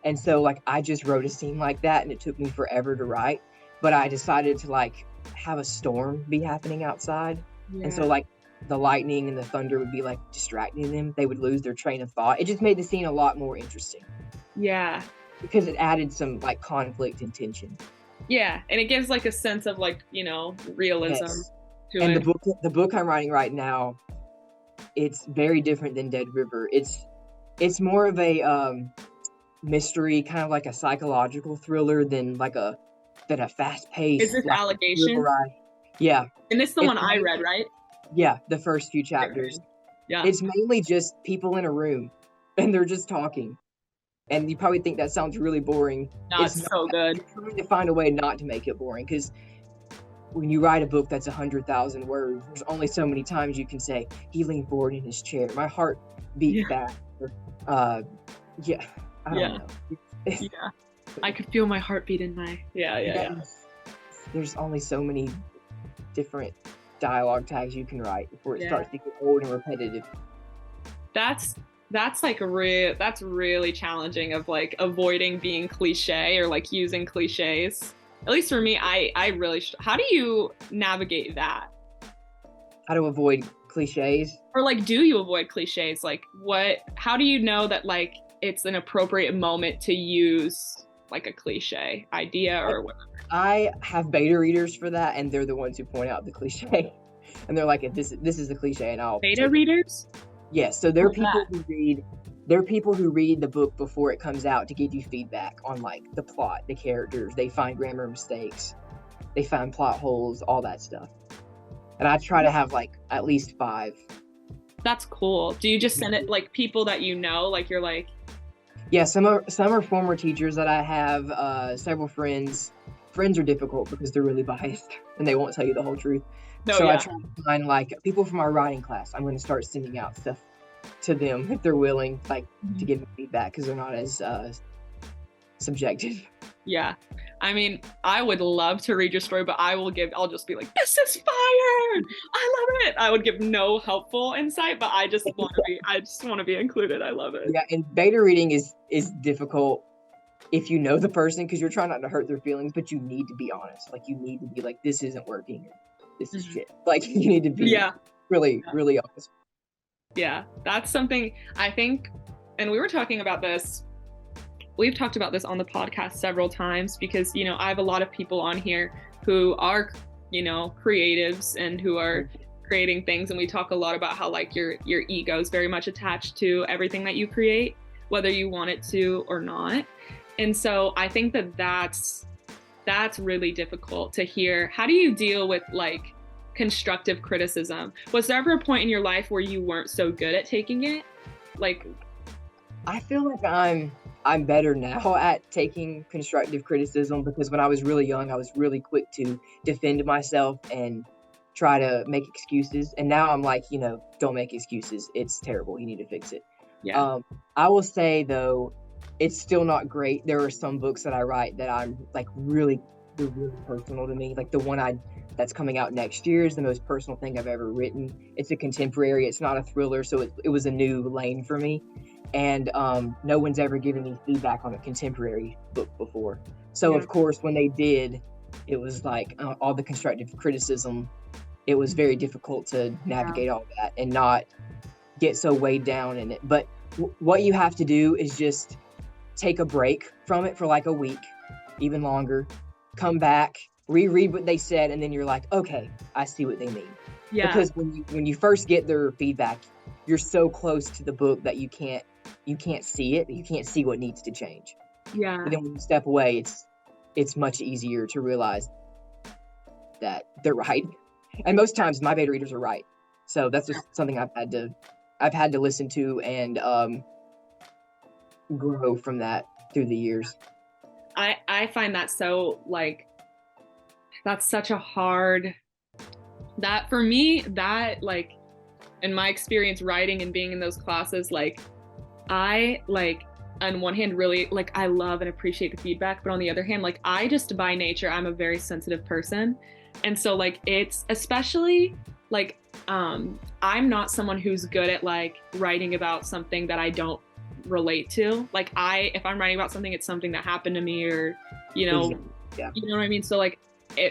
And so like I just wrote a scene like that, and it took me forever to write, but I decided to like have a storm be happening outside. And so like the lightning and the thunder would be like distracting them. They would lose their train of thought. It just made the scene a lot more interesting. Yeah. Because it added some like conflict and tension. Yeah. And it gives like a sense of like, realism. Yes. To And it. the book I'm writing right now, it's very different than Dead River. It's more of a mystery, kind of like a psychological thriller than a fast-paced. Is this like, Allegation? Yeah. And this is the one I read, right? Yeah, the first few chapters. Yeah. It's mainly just people in a room, and they're just talking. And you probably think that sounds really boring. No, it's so good. You're trying to find a way not to make it boring, because when you write a book that's 100,000 words, there's only so many times you can say, he leaned forward in his chair, my heart beat fast. I don't know. Yeah. I could feel my heartbeat in my yeah. There's only so many different dialogue tags you can write before it starts to get old and repetitive. That's like that's really challenging, of like avoiding being cliche or like using cliches. At least for me, I really how do you navigate that? How to avoid cliches? Or like, do you avoid cliches? Like how do you know that like it's an appropriate moment to use like a cliche idea or whatever? I have beta readers for that, and they're the ones who point out the cliche. And they're like, this is the cliche, and I'll beta readers? Yes, so they're people who read the book before it comes out to give you feedback on like the plot, the characters. They find grammar mistakes, they find plot holes, all that stuff. And I try to have like at least 5. That's cool. Do you just send it like people that like you're like? Yeah, some are former teachers that I have. Several friends. Friends are difficult because they're really biased and they won't tell you the whole truth. I try to find like people from our writing class. I'm going to start sending out stuff to them if they're willing, like to give me feedback, because they're not as subjective. Yeah, I mean, I would love to read your story, but I'll just be like, this is fire, I love it. I would give no helpful insight, but I just want to be included. I love it. Yeah, and beta reading is difficult if you know the person, because you're trying not to hurt their feelings, but you need to be honest. Like you need to be like, this isn't working. This is shit. Like you need to be really honest. Yeah, that's something I think, and we've talked about this on the podcast several times, because I have a lot of people on here who are creatives and who are creating things, and we talk a lot about how like your ego is very much attached to everything that you create, whether you want it to or not. And so I think that's really difficult to hear. How do you deal with like constructive criticism? Was there ever a point in your life where you weren't so good at taking it? Like, I feel like I'm better now at taking constructive criticism, because when I was really young, I was really quick to defend myself and try to make excuses. And now I'm like, don't make excuses. It's terrible. You need to fix it. Yeah. I will say though, it's still not great. There are some books that I write that I'm like they're really personal to me. Like the one that's coming out next year is the most personal thing I've ever written. It's a contemporary. It's not a thriller, so it was a new lane for me. and no one's ever given me feedback on a contemporary book before. So Yeah. of course, when they did, it was like all the constructive criticism. It was very difficult to Yeah. navigate all that and not get so weighed down in it. But what you have to do is just take a break from it for like a week, even longer, come back, reread what they said, and then you're like, okay, I see what they mean. Yeah. Because when you first get their feedback, you're so close to the book that you can't see it. You can't see what needs to change. Yeah. But then when you step away, it's much easier to realize that they're right. And most times my beta readers are right. So that's just something I've had to listen to and grow from that through the years. I find that so like that's such a hard that for me that like in my experience writing and being in those classes like I like on one hand really like I love and appreciate the feedback, but on the other hand like I just by nature I'm a very sensitive person, and so like it's especially like I'm not someone who's good at like writing about something that I don't relate to. Like if I'm writing about something, it's something that happened to me or you know Exactly. Yeah. you know what I mean. So like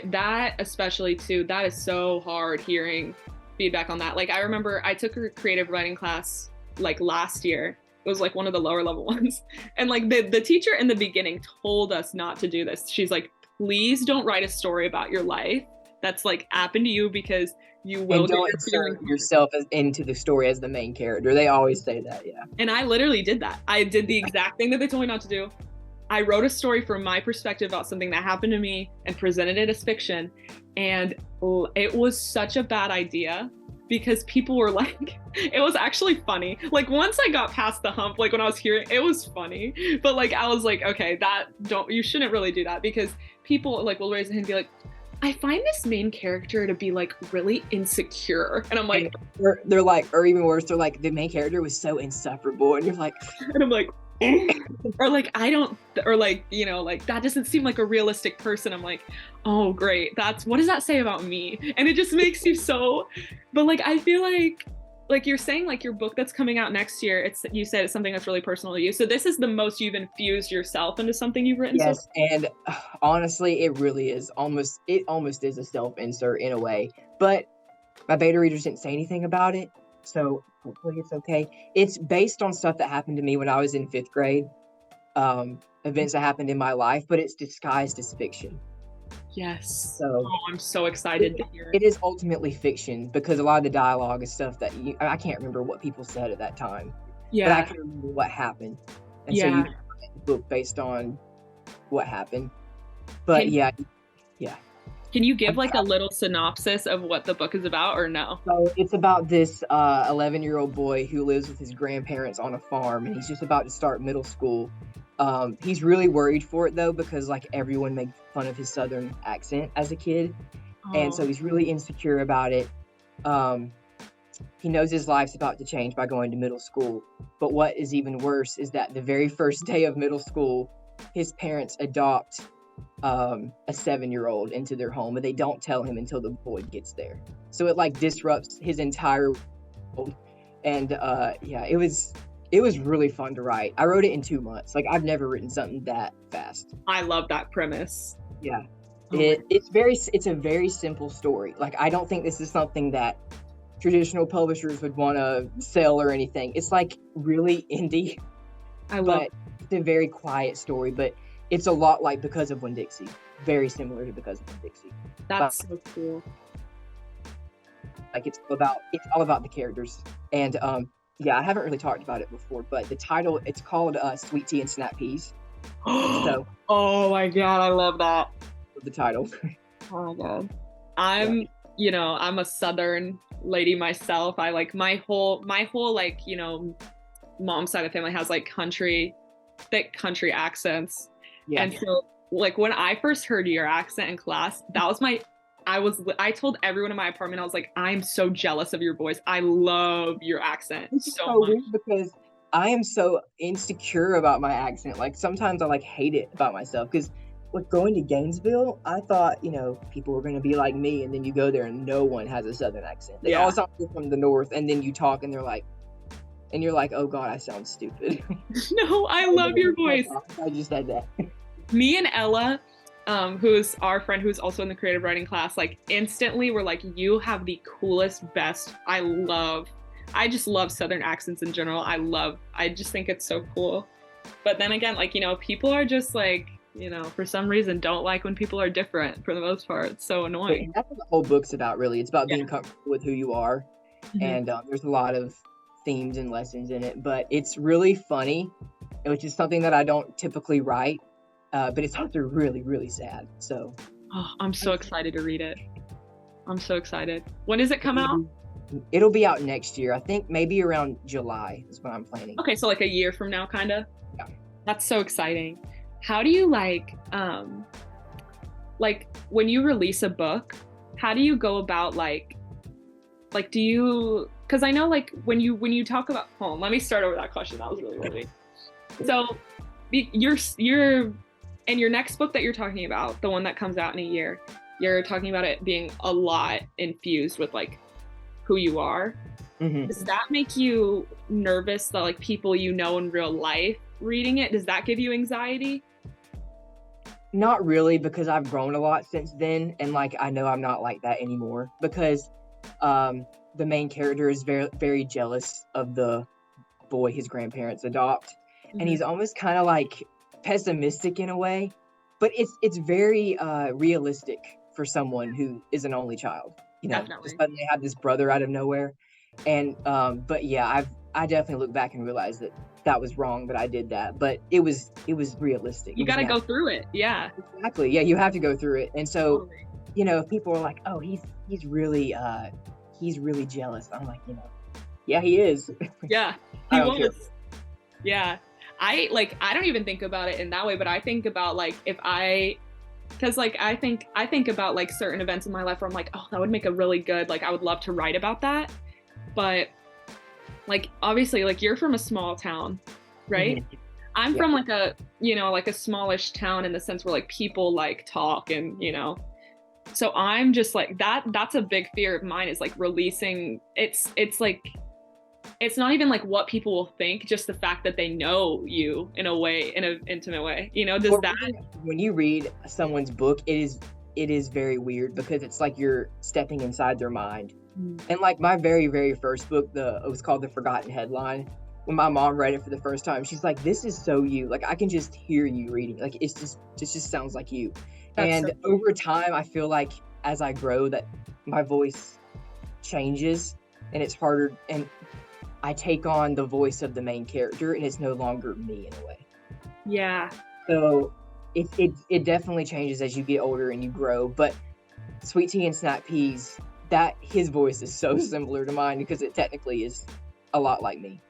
that especially too, that is so hard hearing feedback on that. Like I remember I took a creative writing class like last year. It was like one of the lower level ones, and like the teacher in the beginning told us not to do this. She's like, please don't write a story about your life that's like happened to you because you will And get don't your feelings insert yourself into the story as the main character. They always say that, yeah. And I literally did that. I did the exact thing that they told me not to do. I wrote a story from my perspective about something that happened to me and presented it as fiction. And it was such a bad idea because people were like, it was actually funny. Like once I got past the hump, like when I was hearing it was funny. But like I was like, okay, you shouldn't really do that because people like will raise their hand and be like, I find this main character to be like really insecure. And I'm like, they're like, or even worse, they're like, the main character was so insufferable. And you're like, and I'm like, or like, or like, you know, like that doesn't seem like a realistic person. I'm like, oh, great. What does that say about me? And it just makes you so, but like, I feel like you're saying like your book that's coming out next year, you said it's something that's really personal to you. So this is the most you've infused yourself into something you've written. yes. And honestly, it really is it almost is a self-insert in a way, but my beta readers didn't say anything about it. So hopefully it's okay. It's based on stuff that happened to me when I was in 5th grade, events that happened in my life, but it's disguised as fiction. Yes. So oh, I'm so excited to hear it is ultimately fiction because a lot of the dialogue is stuff that I can't remember what people said at that time, but I can remember what happened. And so you write the book based on what happened. But yeah. Can you give like a little synopsis of what the book is about or no? So it's about this 11-year-old boy who lives with his grandparents on a farm, and he's just about to start middle school. He's really worried for it though, because like everyone made fun of his Southern accent as a kid. And so he's really insecure about it. He knows his life's about to change by going to middle school. But what is even worse is that the very first day of middle school, his parents adopt a 7-year-old into their home, and they don't tell him until the boy gets there. So it like disrupts his entire world. And it was really fun to write. I wrote it in 2 months. Like I've never written something that fast. I love that premise. Yeah. It's a very simple story. Like I don't think this is something that traditional publishers would want to sell or anything. It's like really indie. It's a very quiet story, but it's a lot like Because of Winn-Dixie. Very similar to Because of Winn-Dixie. That's so cool. Like it's all about the characters. And I haven't really talked about it before, but the title, it's called Sweet Tea and Snap Peas. So oh my god, I love that. The title. Oh my god. I'm a Southern lady myself. I like my whole like, mom's side of the family has like thick country accents. Yeah. And so like when I first heard your accent in class, that was I told everyone in my apartment, I was like, I'm so jealous of your voice. I love your accent so much. Weird because I am so insecure about my accent. Like sometimes I like hate it about myself because like going to Gainesville, I thought, people were going to be like me, and then you go there and no one has a Southern accent. They all sound from the North, and then you talk and they're like, and you're like, oh God, I sound stupid. No, I love your voice. I just said that. Me and Ella, who's our friend who's also in the creative writing class, like instantly we're like, you have the coolest, best. I just love Southern accents in general. I just think it's so cool. But then again, like, people are just like, for some reason don't like when people are different for the most part. It's so annoying. That's what the whole book's about, really. It's about Yeah. being comfortable with who you are. Mhm. And there's a lot of themes and lessons in it, but it's really funny, which is something that I don't typically write. But it's also really, really sad. So Oh, I'm so excited to read it. I'm so excited. When does it come out? it'll be out next year. I think maybe around July is what I'm planning. Okay, so like a year from now, kind of. Yeah. That's so exciting. How do you like when you release a book? How do you go about like do you? Because I know like when you talk about home. Let me start over that question. That was really weird. So, you're in your next book that you're talking about, the one that comes out in a year. You're talking about it being a lot infused with like who you are. Mm-hmm. Does that make you nervous that like people in real life reading it? Does that give you anxiety? Not really, because I've grown a lot since then, and like I know I'm not like that anymore, because the main character is very, very jealous of the boy his grandparents adopt, and he's almost kind of like pessimistic in a way, but it's very realistic for someone who is an only child, Definitely. to suddenly have this brother out of nowhere. And but yeah, I definitely look back and realize that was wrong that I did that, but it was realistic. You got to go through it. Yeah. Exactly. Yeah, you have to go through it. And so, Totally. if people are like, oh, he's really jealous, I'm like, yeah, he is. Yeah, I he don't care. was. Yeah. I don't even think about it in that way, but I think about like because like I think about like certain events in my life where I'm like, oh, that would make a really good, like I would love to write about that. But like obviously like you're from a small town, right? Mhm. I'm Yeah. from like a like a smallish town in the sense where like people like talk and so I'm just like that's a big fear of mine, is like releasing. It's like it's not even like what people will think, just the fact that they know you in an intimate way, does Well, that. when you read someone's book, it is very weird, because it's like you're stepping inside their mind. And like my very, very first book, it was called The Forgotten Headline. When my mom read it for the first time, she's like, "This is so you. Like I can just hear you reading. Like it just sounds like you." That's And so over time, I feel like as I grow, that my voice changes, and it's harder, and I take on the voice of the main character, and it's no longer me in a way. Yeah. So it definitely changes as you get older and you grow. But Sweet Tea and Snap Peas, that his voice is so similar to mine, because it technically is a lot like me.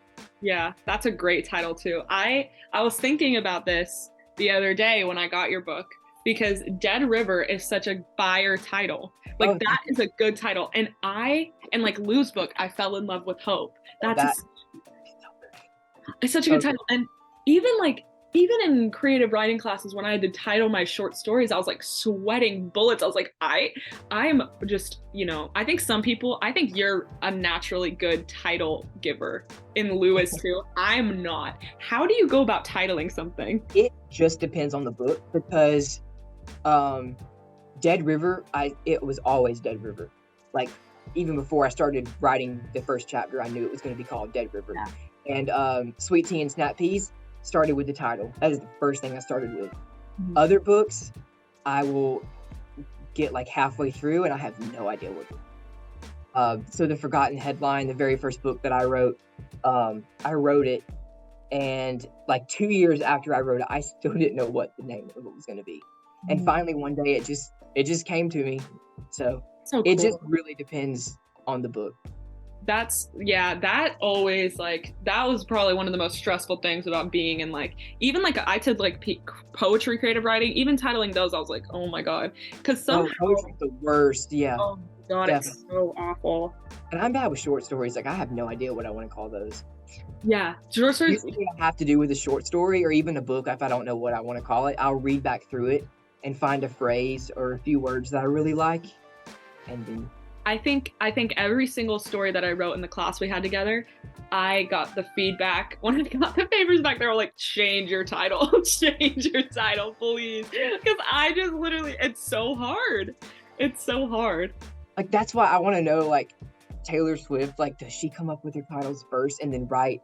Yeah, that's a great title too. I was thinking about this the other day when I got your book, because Dead River is such a fire title. Like Oh, that is a good title. And like Lou's book, I fell in love with Hope. It's such a good title. And even in creative writing classes, when I had to title my short stories, I was like sweating bullets. I was like, I'm just, I think you're a naturally good title giver, and Lou is too. I'm not. How do you go about titling something? It just depends on the book, because Dead River, it was always Dead River. Like even before I started writing the first chapter, I knew it was going to be called Dead River. Yeah. And Sweet Tea and Snap Peas started with the title. That is the first thing I started with. Mhm. Other books, I will get like halfway through and I have no idea what to do. So The Forgotten Headline, the very first book that I wrote it, and like 2 years after I wrote it, I still didn't know what the name of it was going to be. And finally one day it just came to me. So So it cool. just really depends on the book. That always, like, that was probably one of the most stressful things about being in, like, even like I did like poetry, creative writing, even titling those, I was like, oh my god, because somehow Poetry's the worst. Yeah. oh my god, it's so awful. And I'm bad with short stories. Like I have no idea what I want to call those. Yeah, short stories. Usually I have to do with a short story or even a book. If I don't know what I want to call it, I'll read back through it and find a phrase or a few words that I really like, and then I think every single story that I wrote in the class we had together, I got the feedback when I got the papers back. They were like, "Change your title, change your title, please," because I just literally, it's so hard. It's so hard. Like, that's why I want to know, like, Taylor Swift, like, does she come up with her titles first and then write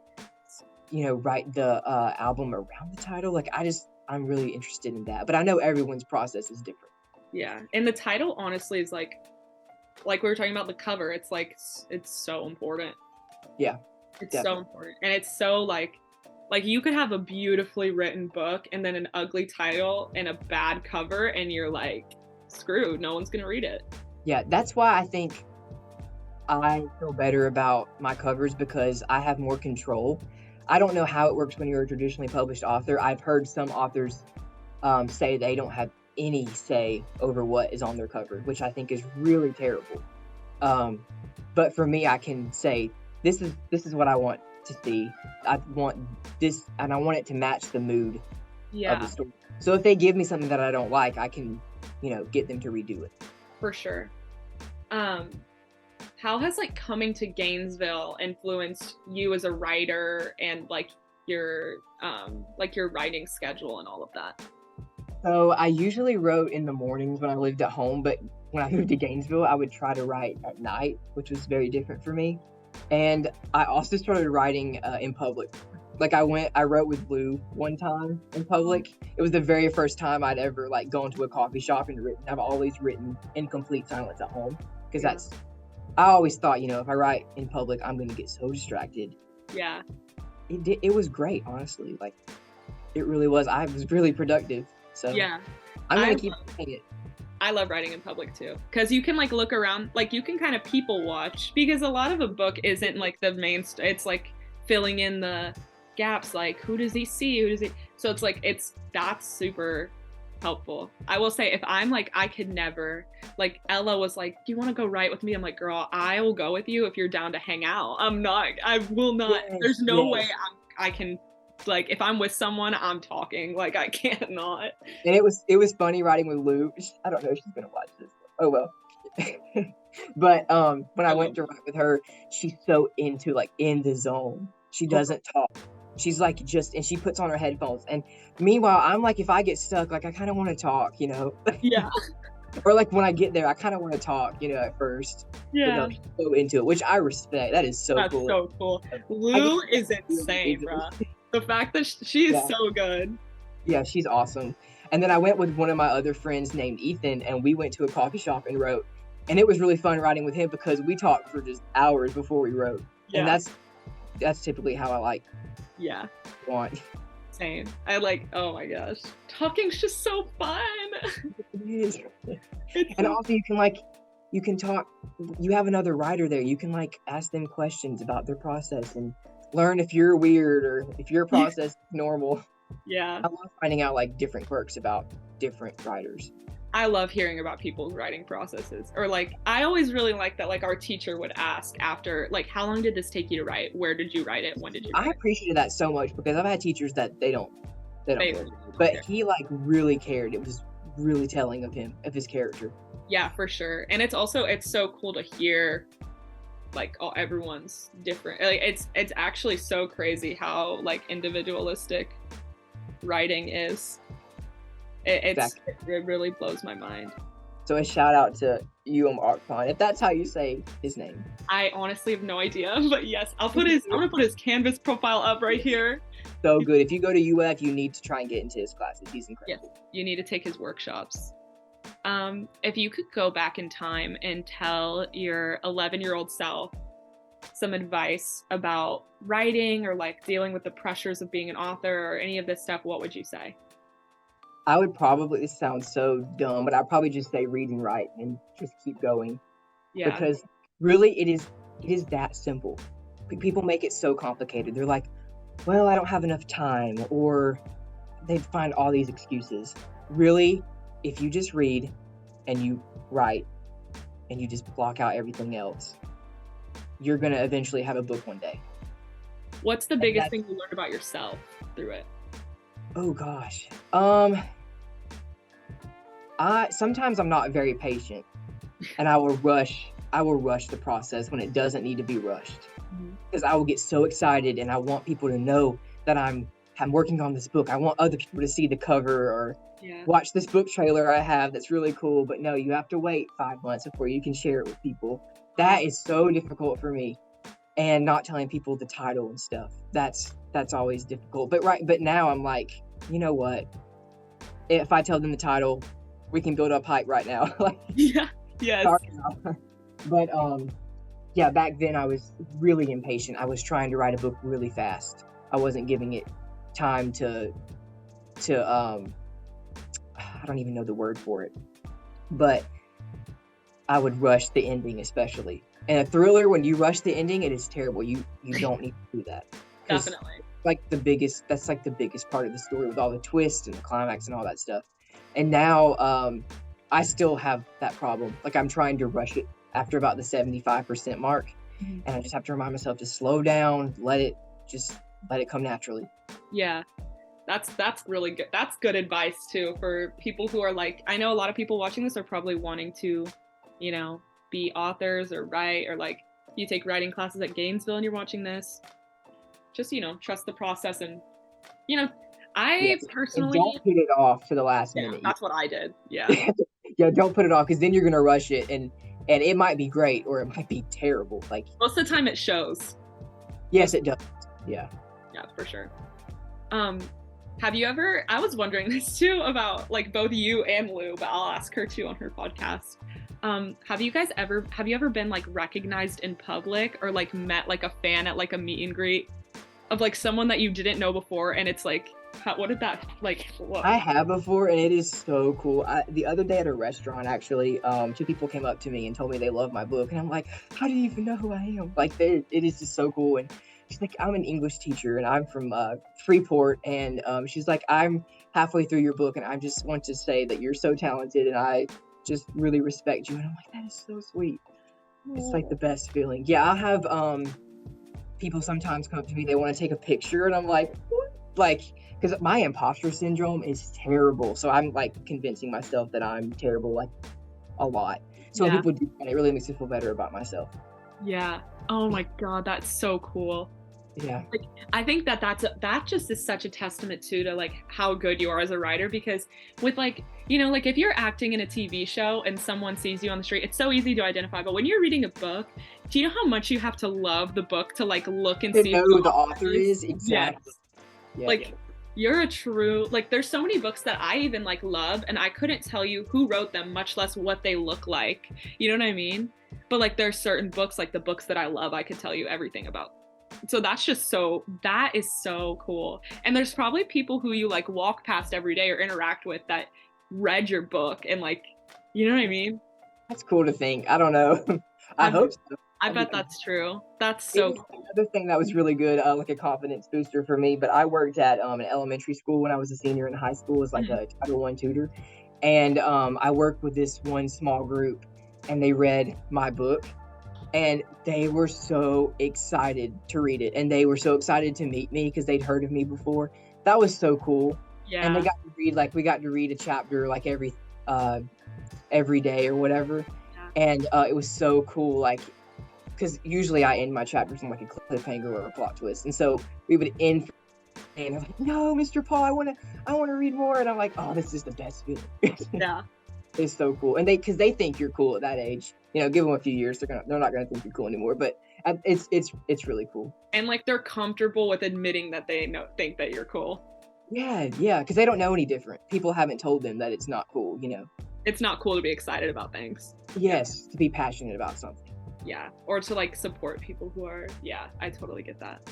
the album around the title? Like, I'm really interested in that. But I know everyone's process is different. Yeah, and the title honestly is like we were talking about the cover. It's like it's so important. Yeah, It's so definitely. important, and it's so like you could have a beautifully written book and then an ugly title and a bad cover, and you're like screwed. No one's gonna read it. Yeah, that's why I think I feel better about my covers because I have more control. I don't know how it works when you're a traditionally published author. I've heard some authors say they don't have any say over what is on their cover, which I think is really terrible. Um, but for me, I can say this is what I want to see. I want this, and I want it to match the mood of the Yeah, story. So if they give me something that I don't like, I can, get them to redo it. for sure. Um, how has like coming to Gainesville influenced you as a writer and like your writing schedule and all of that? So I usually wrote in the mornings when I lived at home, but when I moved to Gainesville, I would try to write at night, which was very different for me. And I also started writing in public. Like I wrote with Lou one time in public. It was the very first time I'd ever like gone to a coffee shop and written. I've always written in complete silence at home because Yeah. I always thought, if I write in public, I'm going to get so distracted. Yeah. It was great, honestly. Like it really was. I was really productive. So Yeah. I'm I going to keep doing it. I love writing in public too, because you can like look around, like you can kind of people watch, because a lot of a book isn't like the main. It's like filling in the gaps, like who does he see, who does he. So it's like that's super helpful. I will say if I'm like I could never, like Ella was like, "Do you want to go write with me?" I'm like, "Girl, I will go with you if you're down to hang out." I'm not. I will not. Yes, There's no way yes. I can. Like if I'm with someone, I'm talking. Like I can't not. And it was funny writing with Lou. I don't know if she's gonna watch this. Oh well. But when I I love went to write with her, she's so into like in the zone. She it. doesn't talk. She's like just and she puts on her headphones. And meanwhile, I'm like if I get stuck, like I kind of want to talk. Yeah. Or like when I get there, I kind of want to talk, at first. But no, Yeah. she's so into it, which I respect. That is so That's cool. so cool. I get Lou is really insane, easily. bro. The fact that she is Yeah. so good. Yeah, she's awesome. And then I went with one of my other friends named Ethan, and we went to a coffee shop and wrote. And it was really fun writing with him because we talked for just hours before we wrote. And Yeah. that's typically how I like Yeah. want. Same. I like, oh my gosh. Talking's just so fun. It is. It's And so, also you can talk, you have another writer there. You can like ask them questions about their process and learn if you're weird or if your process is normal. yeah. I love finding out like different quirks about different writers. I love hearing about people's writing processes. Or like, I always really like that, like, our teacher would ask after, like, how long did this take you to write? Where did you write it? When did you I write appreciated that so much because I've had teachers that they don't it? care. They- But he like really cared. It was really telling of his character. Yeah, for sure. And it's also, it's so cool to hear like everyone's different. Like it's actually so crazy how like individualistic writing is. Exactly. It really blows my mind. So a shout out to Arkpon, if that's how you say his name. I honestly have no idea, but yes, I'm gonna put his Canvas profile up right here. So good. If you go to UF, you need to try and get into his classes. He's Yes, incredible. you need to take his workshops. If you could go back in time and tell your 11-year-old self some advice about writing or like dealing with the pressures of being an author or any of this stuff, what would you say? I would probably, this sounds so dumb, but I'd probably just say read and write and just keep going Yeah, because really it is that simple. People make it so complicated. They're like, well, I don't have enough time, or they find all these excuses. Really, if you just read and you write and you just block out everything else, you're going to eventually have a book one day. what's the And biggest that's, thing you learned about yourself through it? oh gosh. Sometimes I'm not very patient and I will rush I will rush the process when it doesn't need to be rushed, Mhm. because I will get so excited and I want people to know that I'm working on this book. I want other people to see the cover or Yeah. watch this book trailer I have that's really cool. But no, you have to wait 5 months before you can share it with people. Oh, That is so difficult for me. And not telling people the title and stuff. That's always difficult. But now I'm like, you know what? If I tell them the title, we can build up hype right now. Like yeah. Yes. start now. But yeah, back then I was really impatient. I was trying to write a book really fast. I wasn't giving it time to I don't even know the word for it. But I would rush the ending especially. And a thriller, when you rush the ending, it is terrible. You don't need to do that. Because Definitely. that's like the biggest part of the story with all the twists and the climax and all that stuff. And now I still have that problem. Like I'm trying to rush it after about the 75% mark. Mhm. And I just have to remind myself to slow down, let it come naturally. Yeah. That's really good. That's good advice too for people who are like, I know a lot of people watching this are probably wanting to, you know, be authors or write, or like you take writing classes at Gainesville and you're watching this. Just, you know, trust the process. And, you know, I Yes. And personally, don't put it off to the last yeah, minute. that's what I did. Yeah. Yeah, don't put it off because then you're gonna rush it and it might be great or it might be terrible. Like Most of the time it shows. yes, it does. Yeah. Yeah, for sure. Um, have you ever, I was wondering this too about like both you and Lou, but I'll ask her too on her podcast. Have you ever been like recognized in public or like met like a fan at like a meet and greet of like someone that you didn't know before? And it's like, what did that like, what? I have before and it is so cool. The other day at a restaurant actually, two people came up to me and told me they love my book and I'm like, how do you even know who I am? Like it is just so cool. And she's like, I'm an English teacher and I'm from Freeport and she's like, I'm halfway through your book and I just want to say that you're so talented and I just really respect you. And I'm like, that is so sweet. It's like the best feeling. Yeah, I'll have people sometimes come up to me, they want to take a picture and I'm like, what? Like, because my imposter syndrome is terrible. So I'm like convincing myself that I'm terrible like a lot. So when Yeah. people do that, it really makes me feel better about myself. Yeah. Oh my God, that's so cool. Yeah. Like, I think that just is such a testament too to like how good you are as a writer, because with like, you know, like if you're acting in a TV show and someone sees you on the street, it's so easy to identify. But when you're reading a book, do you know how much you have to love the book to like look and To see know who who the author is, Yes. exactly. Yeah. Like you're a true, like there's so many books that I even like love and I couldn't tell you who wrote them, much less what they look like. You know what I mean? But like there's certain books, like the books that I love, I could tell you everything about. So that is so cool. And there's probably people who you like walk past every day or interact with that read your book and like, you know what I mean? That's cool to think. I don't know. I I hope so. I I bet mean, that's true. That's it so was cool. another thing that was really good, like a confidence booster for me. But I worked at an elementary school when I was a senior in high school as like Mhm. a Title I tutor, and I worked with this one small group, and they read my book, and they were so excited to read it, and they were so excited to meet me because they'd heard of me before. That was so cool, and they Yeah. got to read like we got to read a chapter like every day or whatever, Yeah. and it was so cool. Like because usually I end my chapters on like a cliffhanger or a plot twist, and so we would end, and they're like, "No, Mr. Paul, I want to read more," and I'm like, "Oh, this is the best feeling." Yeah. It's so cool, and because they think you're cool at that age, you know, give them a few years, they're not gonna think you're cool anymore, but it's really cool. And like they're comfortable with admitting that they think that you're cool. Yeah, because they don't know any different. People haven't told them that it's not cool, you know. It's not cool to be excited about things. Yes, to be passionate about something. Yeah. Or to like support people who are, yeah, I totally get that.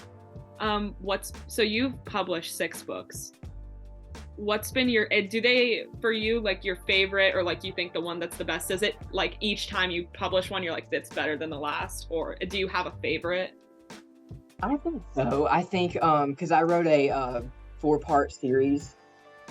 So you've published 6 books. What's been do they, for you, like your favorite, or like you think the one that's the best? Is it like each time you publish one, you're like, that's better than the last? Or do you have a favorite? I think so. I think because I wrote a 4-part series,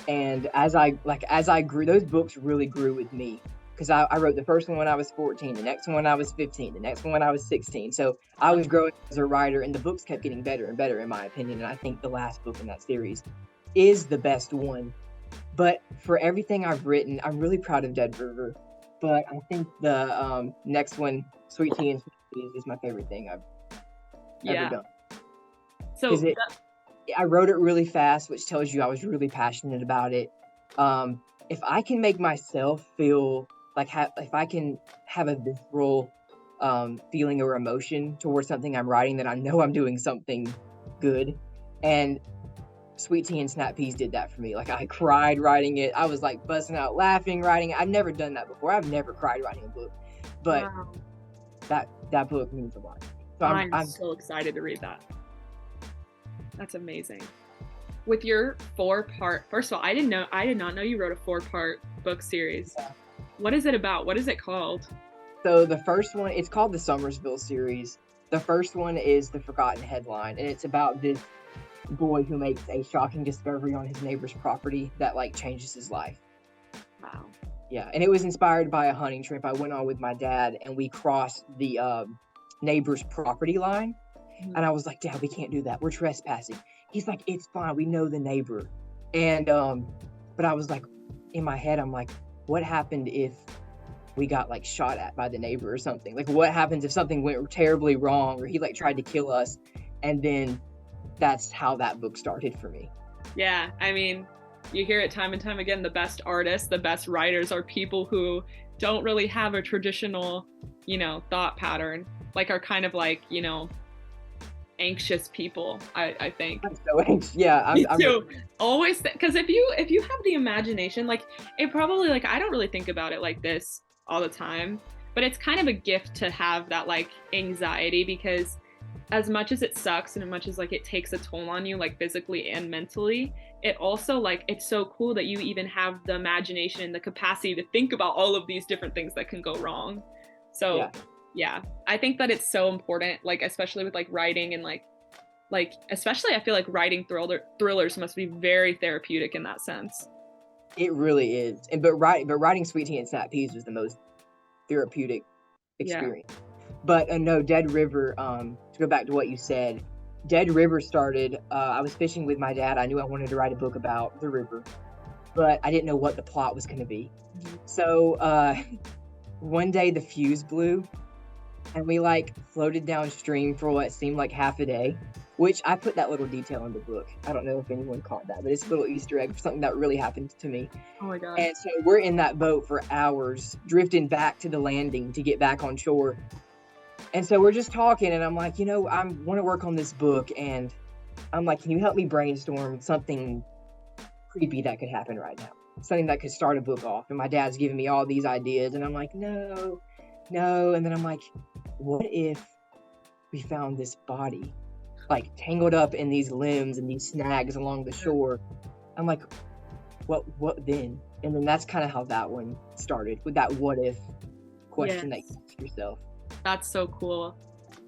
and as I grew, those books really grew with me. Because I wrote the first one when I was 14, the next one when I was 15, the next one when I was 16. So I was growing as a writer, and the books kept getting better and better, in my opinion. And I think the last book in that series is the best one. But for everything I've written, I'm really proud of Dead River. But I think the next one, Sweet Tea and Snap Peas, is my favorite thing I've ever Yeah. done. Because So I wrote it really fast, which tells you I was really passionate about it. If I can make myself feel like if I can have a visceral feeling or emotion towards something I'm writing, then I know I'm doing something good. And Sweet Tea and Snap Peas did that for me. Like I cried writing it. I was like busting out laughing writing it. I've never done that before. I've never cried writing a book, but wow, that book means a lot. So I'm I'm so excited to read that. That's amazing. With your four-part, first of all, I did not know you wrote a four-part book series. What is it about? What is it called? So the first one, it's called the Somersville series. The first one is The Forgotten Headline, and it's about this boy who makes a shocking discovery on his neighbor's property that like changes his life. Wow. Yeah, and it was inspired by a hunting trip I went on with my dad, and we crossed the neighbor's property line. And I was like, Dad, we can't do that. We're trespassing. He's like, it's fine. We know the neighbor. And but I was like, in my head, I'm like, what happened if we got like shot at by the neighbor or something? Like, what happens if something went terribly wrong or he like tried to kill us? And then that's how that book started for me. Yeah, I mean, you hear it time and time again. The best artists, the best writers are people who don't really have a traditional, thought pattern, like are kind of like, anxious people, I think. I'm so anxious. Yeah, Me I'm too. Always, because if you have the imagination, like it probably like I don't really think about it like this all the time, but it's kind of a gift to have that like anxiety because as much as it sucks and as much as like it takes a toll on you like physically and mentally, it also like it's so cool that you even have the imagination and the capacity to think about all of these different things that can go wrong. So yeah. yeah, I think that it's so important, like especially with like writing and like especially I feel like writing thrillers must be very therapeutic in that sense. It really is. And but writing Sweet Tea and Snap Peas was the most therapeutic Yeah. experience. But no, Dead River, to go back to what you said, Dead River started, I was fishing with my dad. I knew I wanted to write a book about the river, but I didn't know what the plot was going to be. So one day the fuse blew and we like floated downstream for what seemed like half a day, which I put that little detail in the book. I don't know if anyone caught that, but it's a little Easter egg for something that really happened to me. Oh my god. And so we're in that boat for hours, drifting back to the landing to get back on shore. And so we're just talking, and I'm like, I want to work on this book, and I'm like, can you help me brainstorm something creepy that could happen right now? Something that could start a book off. And my dad's giving me all these ideas, and I'm like, no. And then I'm like, what if we found this body, like tangled up in these limbs and these snags along the shore? I'm like, what then? And then that's kind of how that one started, with that what if question that you ask yourself. That's so cool.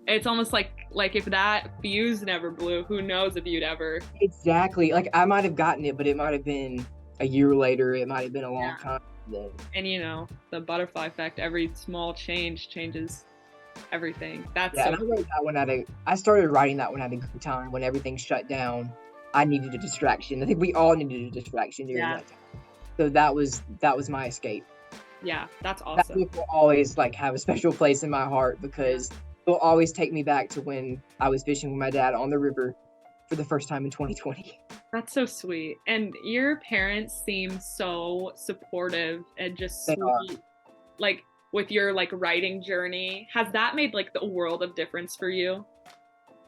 It's almost like if that fuse never blew, who knows if you'd ever. Exactly. Like I might have gotten it, but it might have been a year later. It might have been a long time then. And the butterfly effect, every small change changes everything. That's and I wrote that one I started writing that one at a good time when everything shut down. I needed a distraction. I think we all needed a distraction during that time. So that was my escape. Yeah, that's awesome. That book will always like have a special place in my heart because it'll always take me back to when I was fishing with my dad on the river for the first time in 2020. That's so sweet. And your parents seem so supportive and just They sweet. are. Like with your like writing journey, has that made like the world of difference for you?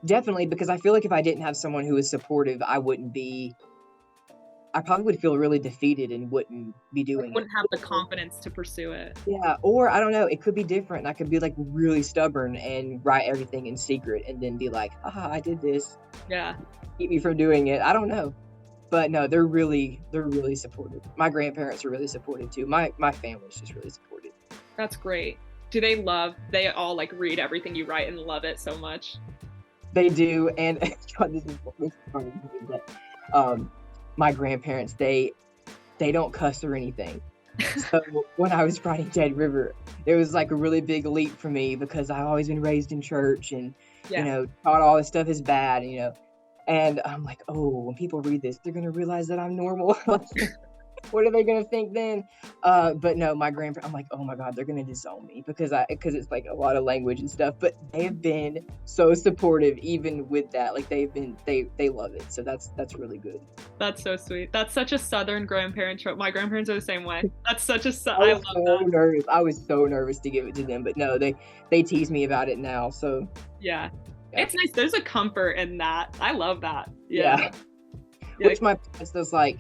Definitely, because I feel like if I didn't have someone who was supportive, I probably would feel really defeated and wouldn't be doing it. Wouldn't have the confidence to pursue it. Yeah, or I don't know, it could be different. I could be like really stubborn and write everything in secret and then be like, I did this. Yeah. Keep me from doing it. I don't know. But no, they're really supportive. My grandparents are really supportive too. My family's just really supportive. That's great. Do they all like read everything you write and love it so much? They do, and God, this is funny, but my grandparents, they don't cuss or anything. So when I was writing Dead River, it was like a really big leap for me because I've always been raised in church and taught all this stuff is bad, and I'm like, oh, when people read this, they're gonna realize that I'm normal. What are they gonna think then? But no, my grandparents, I'm like, oh my God, they're gonna disown me because it's like a lot of language and stuff. But they have been so supportive even with that. Like they love it. So that's really good. That's so sweet. That's such a Southern grandparent trope. My grandparents are the same way. That's such a, I I was love so that. nervous. I was so nervous to give it to them, but no, they tease me about it now. So Yeah. yeah, It's nice. There's a comfort in that. I love that. Yeah. yeah. Yeah. Which my parents does like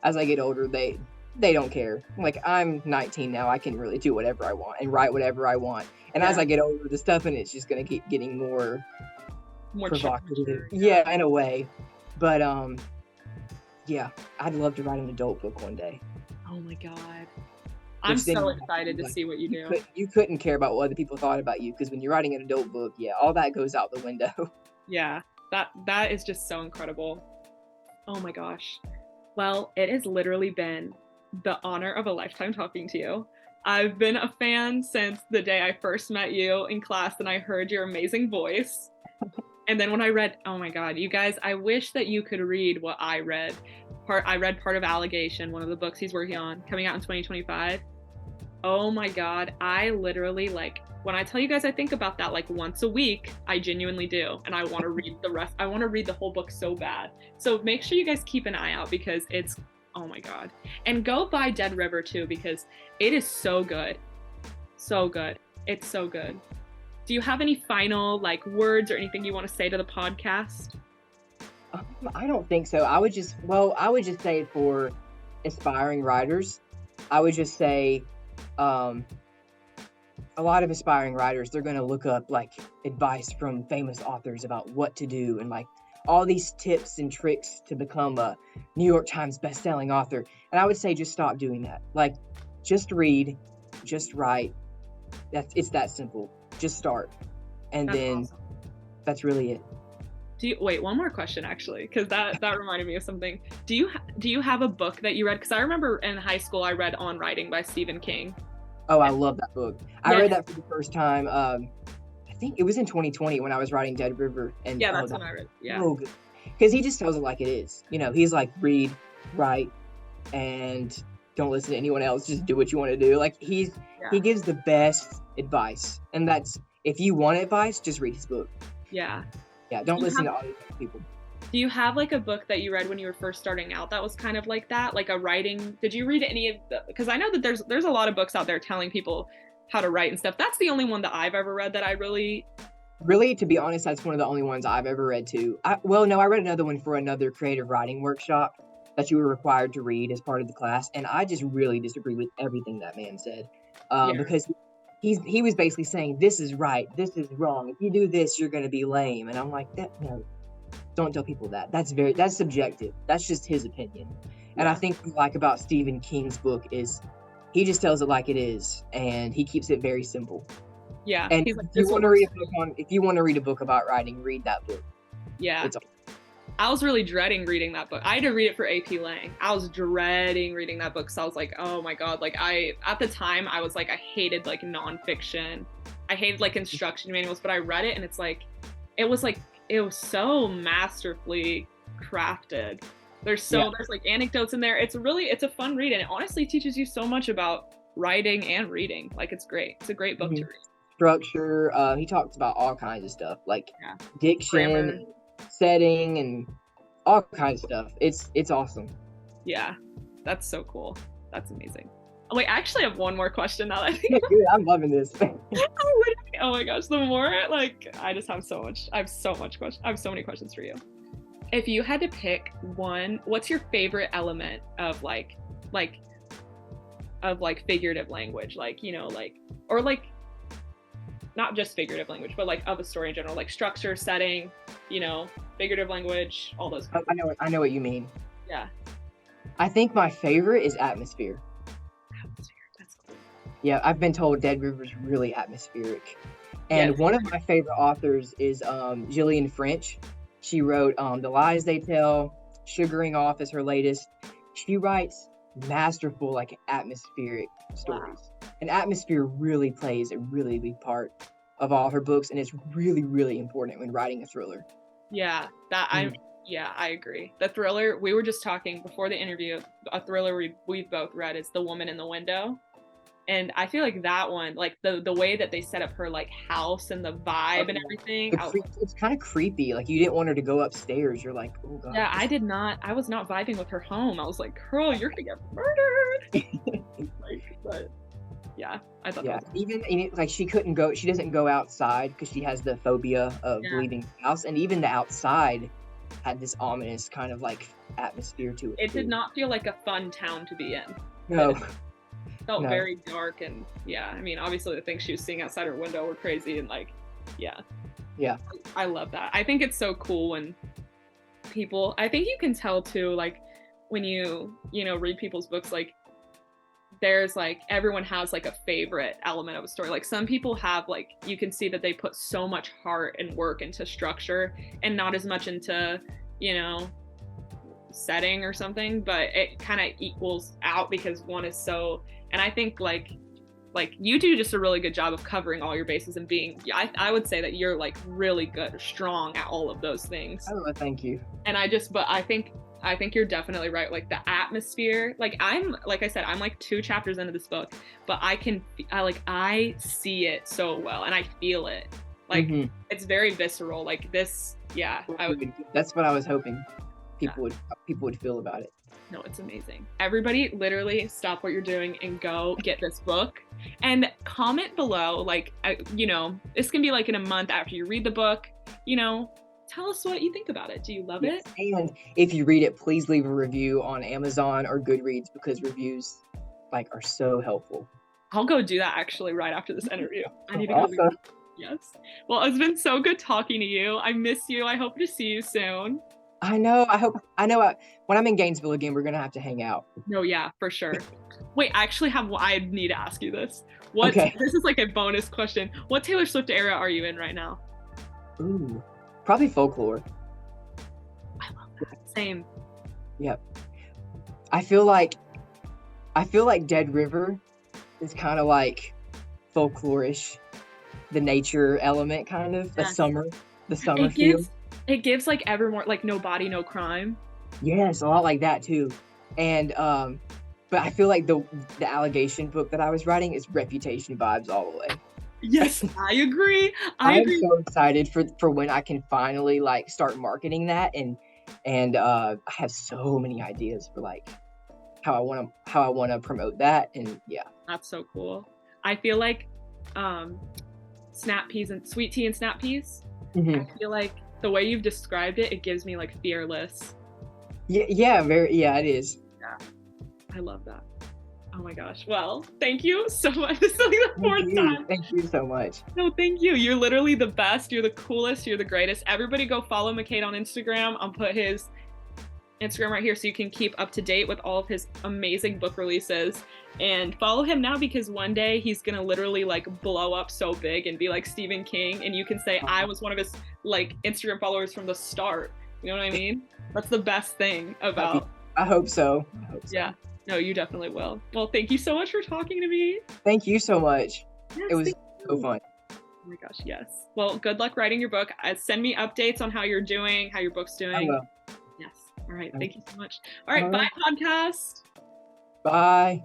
as I get older, they don't care. Like I'm 19 now, I can really do whatever I want and write whatever I want. And as Yeah. I get older, the stuff in it's just gonna keep getting more More provocative. mature. Yeah. Yeah, in a way. But yeah, I'd love to write an adult book one day. Oh my God. I'm Which then so you have to excited be to like see what you do. you couldn't care about what other people thought about you because when you're writing an adult book, yeah, all that goes out the window. Yeah. That is just so incredible. Oh my gosh. Well, it has literally been the honor of a lifetime talking to you. I've been a fan since the day I first met you in class and I heard your amazing voice. And then when I read, oh my God, you guys, I wish that you could read what I read. I read part of Allegation, one of the books he's working on, coming out in 2025. Oh my God, I literally like, when I tell you guys I think about that like once a week, I genuinely do. And I want to read the rest. I want to read the whole book so bad. So make sure you guys keep an eye out because it's, oh my God. And go buy Dead River too because it is so good. So good. It's so good. Do you have any final like words or anything you want to say to the podcast? I don't think so. I would just say for aspiring writers, I would just say a lot of aspiring writers, they're going to look up like advice from famous authors about what to do and like all these tips and tricks to become a New York Times best-selling author. And I would say just stop doing that. Like just read, just write. It's that simple. Just start. And That's then awesome. that's really it. Wait, one more question actually, because that reminded me of something. Do you have a book that you read? Because I remember in high school I read On Writing by Stephen King. Oh, I love that book. I Yeah. read that for the first time. I think it was in 2020 when I was writing Dead River. And Yeah, that's when I read. Yeah. so good. Because he just tells it like it is. You know, he's like, read, write, and don't listen to anyone else. Just do what you want to do. Like he gives the best advice. And that's, if you want advice, just read his book. Yeah. Yeah, don't listen to all these people. Do you have like a book that you read when you were first starting out that was kind of like that, like a writing? Did you read any of the? Because I know that there's a lot of books out there telling people how to write and stuff. That's the only one that I've ever read that I really. Really, to be honest, that's one of the only ones I've ever read too. I read another one for another creative writing workshop that you were required to read as part of the class, and I just really disagree with everything that man said, because he was basically saying this is right, this is wrong. If you do this, you're going to be lame, and I'm like, no, don't tell people that. That's subjective. That's just his opinion. And I think what I like about Stephen King's book is he just tells it like it is, and he keeps it very simple. Yeah. And he's like, if you want to read a book about writing, read that book. Yeah. It's awesome. I was really dreading reading that book. I had to read it for AP Lang. I was dreading reading that book. So I was like, oh my God. Like at the time I was like, I hated like nonfiction. I hated like instruction manuals, but I read it and it was so masterfully crafted. There's like anecdotes in there. It's a fun read. And it honestly teaches you so much about writing and reading. Like it's great. It's a great book to read. Structure. He talks about all kinds of stuff like diction, Grammar. setting, and all kinds of stuff. It's awesome. Yeah, that's so cool. That's amazing. Oh, wait, I actually have one more question now that I think. Dude, I'm loving this. Oh my gosh, the more like I just have so much. I have so many questions for you. If you had to pick one, what's your favorite element of like figurative language, like, you know, like, or like not just figurative language, but like of a story in general, like structure, setting, you know, figurative language, all those kinds. I know what you mean. Yeah. I think my favorite is atmosphere. That's cool. Yeah, I've been told Dead River's really atmospheric. And one of my favorite authors is Gillian French. She wrote The Lies They Tell, Sugaring Off is her latest. She writes masterful, like atmospheric stories. And atmosphere really plays a really big part of all her books, and it's really, really important when writing a thriller. Yeah, Yeah, I agree. The thriller, we were just talking before the interview, a thriller we've both read is The Woman in the Window. And I feel like that one, like the way that they set up her like house and the Oh, vibe and yeah. everything, The I was creep, like, it's kind of creepy. Like you didn't want her to go upstairs. You're like, oh yeah, god, I was not vibing with her home. I was like, girl, you're gonna get murdered. Like, but yeah, I thought that yeah. was, Even like she couldn't go. She doesn't go outside because she has the phobia of yeah. leaving the house. And even the outside had this ominous kind of like atmosphere to it It did too. not feel like a fun town to be in. No, Felt no, very dark and yeah, I mean, obviously the things she was seeing outside her window were crazy and like, yeah, yeah. I love that. I think it's so cool when people, I think you can tell too, like when you know, read people's books, like there's like everyone has like a favorite element of a story. Like some people have like you can see that they put so much heart and work into structure and not as much into, you know, setting or something, but it kind of equals out because one is so, and I think like you do just a really good job of covering all your bases and being, I would say that you're like really good, strong at all of those things. Oh, thank you. And but I think you're definitely right. Like the atmosphere, like like I said, I'm like 2 chapters into this book, but I see it so well and I feel it. Like Hmm. it's very visceral. Like this, yeah, I would, That's what I was hoping yeah. people would feel about it. No, it's amazing. Everybody literally stop what you're doing and go get this book and comment below. Like, you know, this can be like in a month after you read the book, you know, tell us what you think about it. Do you love Yes. it? And if you read it, please leave a review on Amazon or Goodreads because reviews like are so helpful. I'll go do that actually right after this interview. I need to go read Awesome. it. Yes. Well, it's been so good talking to you. I miss you. I hope to see you soon. I know. I know. When I'm in Gainesville again, we're gonna have to hang out. No, yeah, for sure. Wait, I actually I need to ask you this. What, Okay. this is like a bonus question. What Taylor Swift era are you in right now? Ooh, probably folklore. I love that. Same. Yep. I feel like Dead River is kind of like folklorish, the nature element, kind of Yes. the summer It feel. gives like Evermore, like No Body, No Crime. Yes, a lot like that too. And but I feel like the allegation book that I was writing is Reputation vibes all the way. Yes, I agree. I I am agree. so excited for when I can finally like start marketing that and I have so many ideas for like how I want to promote that and yeah. That's so cool. I feel like snap peas and sweet tea and snap peas. Hmm. I feel like the way you've described it, it gives me like fearless. Yeah, yeah, very yeah, it is. Yeah, I love that. Oh my gosh. Well, thank you so much. This is like the Thank fourth you. time. Thank you so much. No, thank you. You're literally the best. You're the coolest. You're the greatest. Everybody go follow Mccaid on Instagram. I'll put his Instagram right here so you can keep up to date with all of his amazing book releases. And follow him now because one day he's gonna literally like blow up so big and be like Stephen King, and you can say I was one of his like Instagram followers from the start. You know what I mean? That's the best thing about. I hope so. I hope so. Yeah. No, you definitely will. Well, thank you so much for talking to me. Thank you so much. Yes, It was thank so you. fun. Oh my gosh, yes. Well, good luck writing your book. Send me updates on how you're doing, how your book's I doing. will. Yes. All right. Thank you so much. All right. All Bye, right. podcast. Bye.